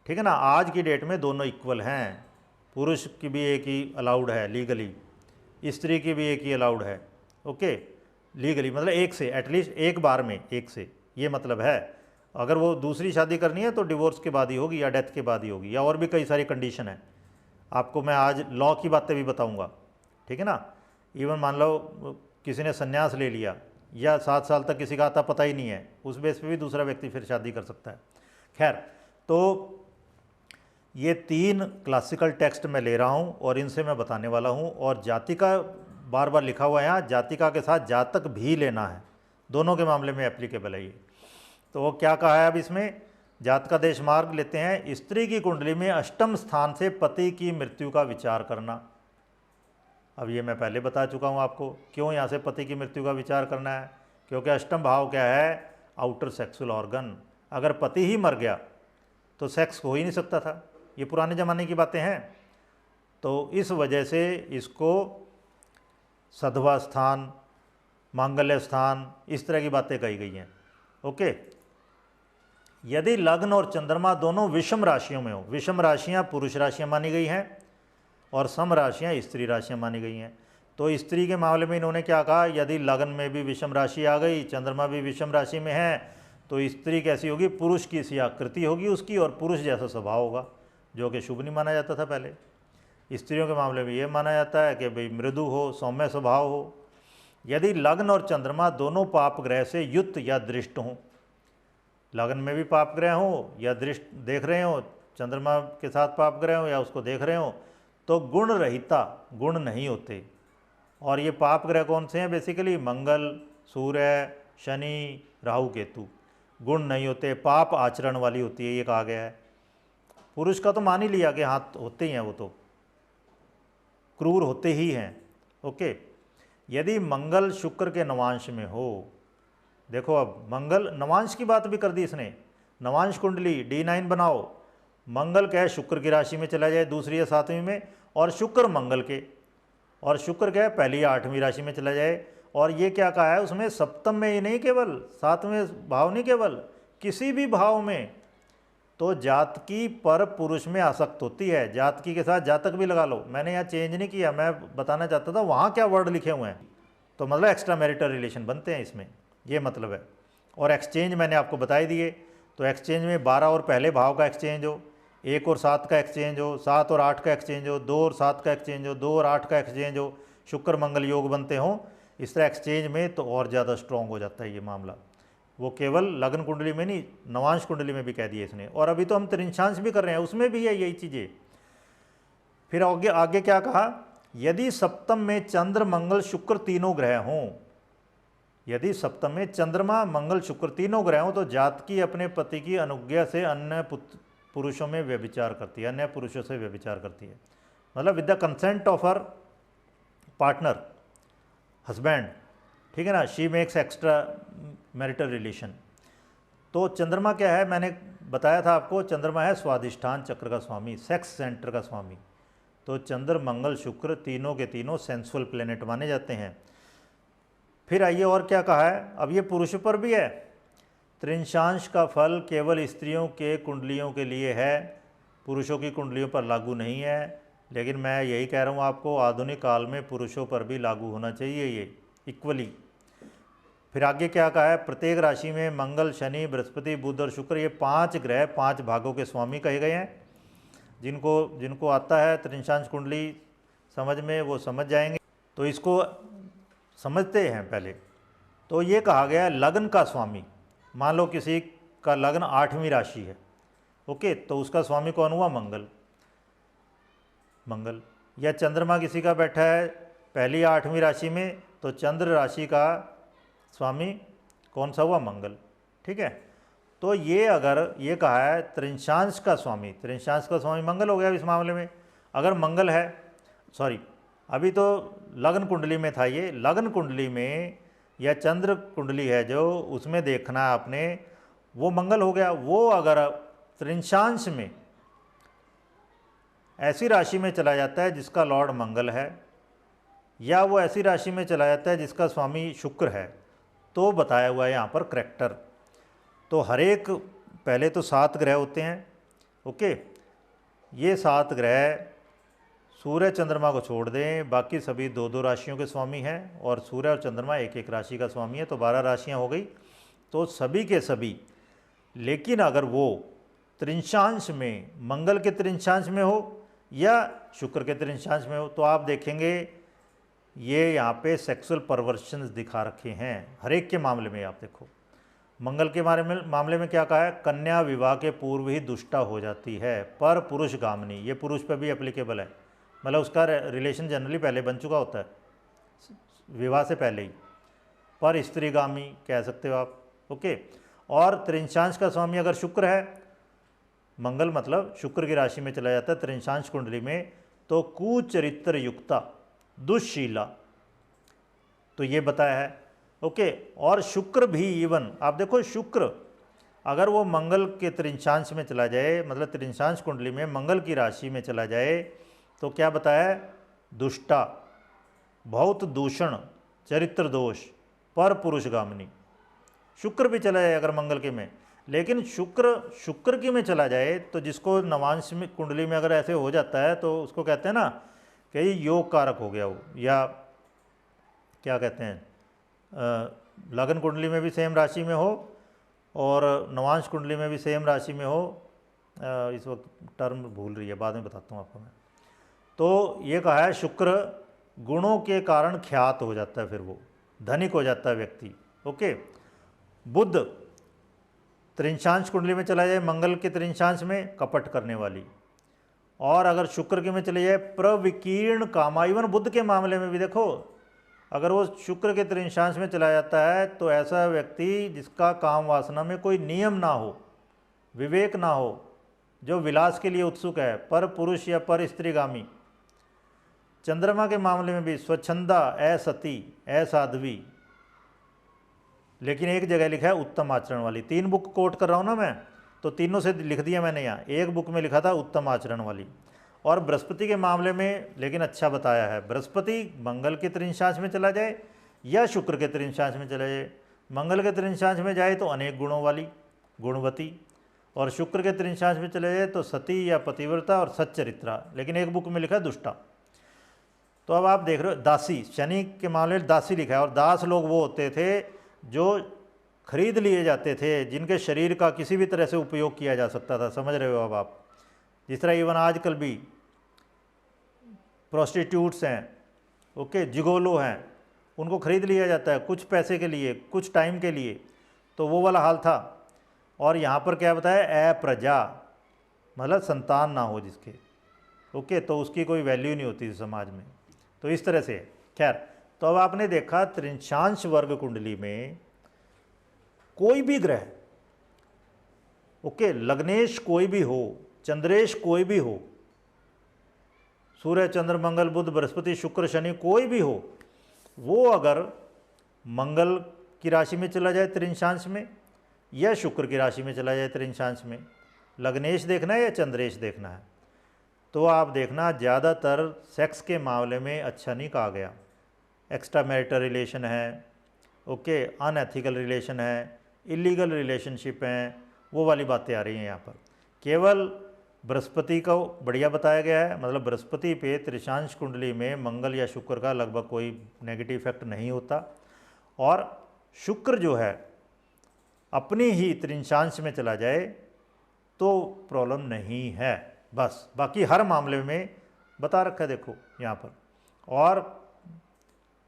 ठीक है ना। आज की डेट में दोनों इक्वल हैं, पुरुष की भी एक ही अलाउड है लीगली, स्त्री की भी एक ही अलाउड है, ओके, लीगली मतलब एक से, एटलीस्ट एक बार में एक से, ये मतलब है। अगर वो दूसरी शादी करनी है तो डिवोर्स के बाद ही होगी या डेथ के बाद ही होगी, या और भी कई सारी कंडीशन है। आपको मैं आज लॉ की बातें भी बताऊंगा, ठीक है ना। इवन मान लो किसी ने संन्यास ले लिया या 7 साल तक किसी का आता पता ही नहीं है, उस बेस पे भी दूसरा व्यक्ति फिर शादी कर सकता है। खैर, तो ये 3 क्लासिकल टेक्स्ट मैं ले रहा हूँ और इनसे मैं बताने वाला हूँ। और जातिका बार बार लिखा हुआ है यहाँ, जातिका के साथ जातक भी लेना है, दोनों के मामले में एप्लीकेबल है ये। तो वो क्या कहा है अब इसमें, जातका देश मार्ग लेते हैं। स्त्री की कुंडली में अष्टम स्थान से पति की मृत्यु का विचार करना। अब ये मैं पहले बता चुका हूँ आपको, क्यों यहाँ से पति की मृत्यु का विचार करना है, क्योंकि अष्टम भाव क्या है, आउटर सेक्सुअल ऑर्गन। अगर पति ही मर गया तो सेक्स हो ही नहीं सकता था, ये पुराने ज़माने की बातें हैं। तो इस वजह से इसको सधवा स्थान, मांगल्य स्थान, इस तरह की बातें कही गई हैं, ओके। यदि लग्न और चंद्रमा दोनों विषम राशियों में हो, विषम राशियां पुरुष राशियां मानी गई हैं और सम राशियां स्त्री राशियां मानी गई हैं। तो स्त्री के मामले में इन्होंने क्या कहा, यदि लग्न में भी विषम राशि आ गई, चंद्रमा भी विषम राशि में है, तो स्त्री कैसी होगी, पुरुष की सी आकृति होगी उसकी और पुरुष जैसा स्वभाव होगा, जो कि शुभ नहीं माना जाता था पहले। स्त्रियों के मामले में ये माना जाता है कि भाई मृदु हो, सौम्य स्वभाव हो। यदि लग्न और चंद्रमा दोनों पाप ग्रह से युक्त या दृष्ट हों, लग्न में भी पाप ग्रह हो या दृष्ट देख रहे हो, चंद्रमा के साथ पाप ग्रह हो या उसको देख रहे हो, तो गुण रहिता, गुण नहीं होते। और ये पाप ग्रह कौन से हैं, बेसिकली मंगल, सूर्य, शनि, राहु, केतु। गुण नहीं होते, पाप आचरण वाली होती है, ये कहा गया है। पुरुष का तो मान ही लिया कि हाँ होते ही हैं, वो तो क्रूर होते ही हैं, ओके। यदि मंगल शुक्र के नवांश में हो, देखो अब मंगल नवांश की बात भी कर दी इसने, नवांश कुंडली D9 बनाओ, मंगल क्या है शुक्र की राशि में चला जाए, दूसरी या 7वीं में, और शुक्र मंगल के, और शुक्र क्या है पहली या 8वीं राशि में चला जाए। और ये क्या कहा है उसमें, सप्तम में ही नहीं, केवल 7वें भाव नहीं, केवल किसी भी भाव में। तो जातकी पर पुरुष में आसक्त होती है, जातकी के साथ जातक भी लगा लो, मैंने यहाँ चेंज नहीं किया, मैं बताना चाहता था वहाँ क्या वर्ड लिखे हुए हैं। तो मतलब एक्स्ट्रा मैरिटल रिलेशन बनते हैं इसमें, ये मतलब है। और एक्सचेंज मैंने आपको बताई दिए, तो एक्सचेंज में 12 और पहले भाव का एक्सचेंज हो, 1 और 7 का एक्सचेंज हो, 7 और 8 का एक्सचेंज हो, 2 और 7 का एक्सचेंज हो, 2 और 8 का एक्सचेंज हो, शुक्र मंगल योग बनते हों इस तरह एक्सचेंज में, तो और ज़्यादा स्ट्रॉन्ग हो जाता है ये मामला। वो केवल लग्न कुंडली में नहीं, नवांश कुंडली में भी कह दिया इसने। और अभी तो हम त्रिंशांश भी कर रहे हैं, उसमें भी है यही चीज़ें। फिर आगे क्या कहा, यदि सप्तम में चंद्र मंगल शुक्र तीनों ग्रह हों, यदि सप्तम में चंद्रमा मंगल शुक्र तीनों ग्रह हों तो जातकी अपने पति की अनुज्ञा से अन्य पुरुषों में व्यभिचार करती है, अन्य पुरुषों से व्यभिचार करती है, मतलब with the consent of her partner husband, ठीक है ना, she makes extra marital relation. तो चंद्रमा क्या है, मैंने बताया था आपको, चंद्रमा है स्वाधिष्ठान चक्र का स्वामी, सेक्स सेंटर का स्वामी। तो चंद्र मंगल शुक्र तीनों के तीनों सेंसुअल प्लेनेट माने जाते हैं। फिर आइए और क्या कहा है, अब ये पुरुष पर भी है। त्रिंशांश का फल केवल स्त्रियों के कुंडलियों के लिए है, पुरुषों की कुंडलियों पर लागू नहीं है। लेकिन मैं यही कह रहा हूँ आपको, आधुनिक काल में पुरुषों पर भी लागू होना चाहिए ये इक्वली। फिर आगे क्या कहा है, प्रत्येक राशि में मंगल शनि बृहस्पति बुध और शुक्र, ये 5 ग्रह 5 भागों के स्वामी कहे गए हैं। जिनको आता है त्रिंशांश कुंडली समझ में, वो समझ जाएंगे। तो इसको समझते हैं पहले। तो ये कहा गया है लग्न का स्वामी, मान लो किसी का लग्न 8वीं राशि है, ओके, तो उसका स्वामी कौन हुआ, मंगल। या चंद्रमा किसी का बैठा है पहली 8वीं राशि में, तो चंद्र राशि का स्वामी कौन सा हुआ, मंगल, ठीक है। तो ये अगर ये कहा है त्रिंशांश का स्वामी मंगल हो गया इस मामले में। अगर मंगल है, सॉरी अभी तो लग्न कुंडली में था, ये लग्न कुंडली में या चंद्र कुंडली है जो, उसमें देखना है आपने, वो मंगल हो गया। वो अगर त्रिंशांश में ऐसी राशि में चला जाता है जिसका लॉर्ड मंगल है, या वो ऐसी राशि में चला जाता है जिसका स्वामी शुक्र है, तो बताया हुआ है यहाँ पर करैक्टर। तो हर एक, पहले तो 7 ग्रह होते हैं, ओके, ये 7 ग्रह सूर्य चंद्रमा को छोड़ दें, बाकी सभी 2-2 राशियों के स्वामी हैं, और सूर्य और चंद्रमा 1-1 राशि का स्वामी है, तो 12 राशियाँ हो गई। तो सभी के सभी, लेकिन अगर वो त्रिंशांश में, मंगल के त्रिंशांश में हो या शुक्र के त्रिंशांश में हो, तो आप देखेंगे ये यहाँ पे सेक्सुअल परवर्शंस दिखा रखे हैं हर एक के मामले में। आप देखो मंगल के मामले में क्या कहा है, कन्या विवाह के पूर्व ही दुष्टा हो जाती है, पर पुरुष गामिनी, ये पुरुष पर भी एप्लीकेबल है, मतलब उसका रिलेशन जनरली पहले बन चुका होता है विवाह से पहले ही, पर स्त्रीगामी कह सकते हो आप, ओके। और त्रिंशांश का स्वामी अगर शुक्र है, मंगल मतलब शुक्र की राशि में चला जाता है त्रिंशांश कुंडली में, तो कुचरित्र युक्ता दुष्शीला, तो ये बताया है, ओके। और शुक्र भी इवन, आप देखो शुक्र अगर वो मंगल के त्रिंशांश में चला जाए, मतलब त्रिंशांश कुंडली में मंगल की राशि में चला जाए, तो क्या बताया है, दुष्टा, बहुत दूषण, चरित्र दोष, पर पुरुषगामिनी। शुक्र भी चला जाए अगर मंगल के में, लेकिन शुक्र की में चला जाए, तो जिसको नवांश में कुंडली में अगर ऐसे हो जाता है, तो उसको कहते हैं ना कि ये योग कारक हो गया वो, या क्या कहते हैं, लगन कुंडली में भी सेम राशि में हो और नवांश कुंडली में भी सेम राशि में हो, इस वक्त टर्म भूल रही है, बाद में बताता हूँ आपको मैं। तो ये कहा है शुक्र गुणों के कारण ख्यात हो जाता है, फिर वो धनिक हो जाता है व्यक्ति, ओके। बुध त्रिंशांश कुंडली में चला जाए मंगल के त्रिंशांश में, कपट करने वाली, और अगर शुक्र के में चले जाए प्रविकीर्ण कामा। इवन बुध के मामले में भी देखो, अगर वो शुक्र के त्रिंशांश में चला जाता है, तो ऐसा व्यक्ति जिसका काम वासना में कोई नियम ना हो, विवेक ना हो, जो विलास के लिए उत्सुक है, पर पुरुष या पर स्त्रीगामी। चंद्रमा के मामले में भी स्वच्छंदा, असती, असाध्वी, लेकिन एक जगह लिखा है उत्तम आचरण वाली। 3 बुक कोट कर रहा हूँ ना मैं, तो तीनों से लिख दिया मैंने यहाँ, एक बुक में लिखा था उत्तम आचरण वाली। और बृहस्पति के मामले में लेकिन अच्छा बताया है, बृहस्पति मंगल के त्रिंशांश में चला जाए या शुक्र के त्रिंशांश में चला जाए। मंगल के त्रिंशांश में जाए तो अनेक गुणों वाली, गुणवती, और शुक्र के त्रिंशांश में चले जाए तो सती या पतिव्रता और सच्चरित्रा, लेकिन एक बुक में लिखा है दुष्टा। तो अब आप देख रहे हो दासी, शनि के मामले में दासी लिखा है, और दास लोग वो होते थे जो खरीद लिए जाते थे, जिनके शरीर का किसी भी तरह से उपयोग किया जा सकता था, समझ रहे हो अब आप। जिस तरह इवन आजकल भी प्रोस्टिट्यूट्स हैं, ओके, जिगोलो हैं, उनको खरीद लिया जाता है कुछ पैसे के लिए, कुछ टाइम के लिए, तो वो वाला हाल था। और यहाँ पर क्या बताया, अप्रजा, मतलब संतान ना हो जिसके, ओके, तो उसकी कोई वैल्यू नहीं होती समाज में। तो इस तरह से, खैर, तो अब आपने देखा त्रिंशांश वर्ग कुंडली में कोई भी ग्रह, ओके, लग्नेश कोई भी हो, चंद्रेश कोई भी हो, सूर्य चंद्र मंगल बुध बृहस्पति शुक्र शनि कोई भी हो, वो अगर मंगल की राशि में चला जाए त्रिंशांश में, या शुक्र की राशि में चला जाए त्रिंशांश में, लग्नेश देखना है या चंद्रेश देखना है, तो आप देखना ज़्यादातर सेक्स के मामले में अच्छा नहीं कहा गया। एक्स्ट्रा मैरिटल रिलेशन है, ओके, अनएथिकल रिलेशन है, इलीगल रिलेशनशिप हैं, वो वाली बातें आ रही हैं यहाँ पर। केवल बृहस्पति को बढ़िया बताया गया है, मतलब बृहस्पति पे त्रिशांश कुंडली में मंगल या शुक्र का लगभग कोई नेगेटिव इफेक्ट नहीं होता, और शुक्र जो है अपनी ही त्रिंशांश में चला जाए तो प्रॉब्लम नहीं है, बस। बाकी हर मामले में बता रखा है देखो यहाँ पर। और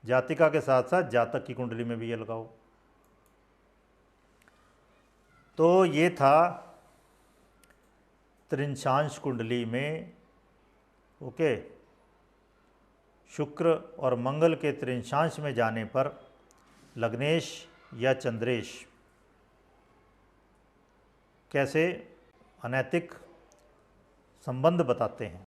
जातिका के साथ साथ जातक की कुंडली में भी ये लगाओ। तो ये था त्रिंशांश कुंडली में, ओके, शुक्र और मंगल के त्रिंशांश में जाने पर लग्नेश या चंद्रेश कैसे अनैतिक संबंध बताते हैं।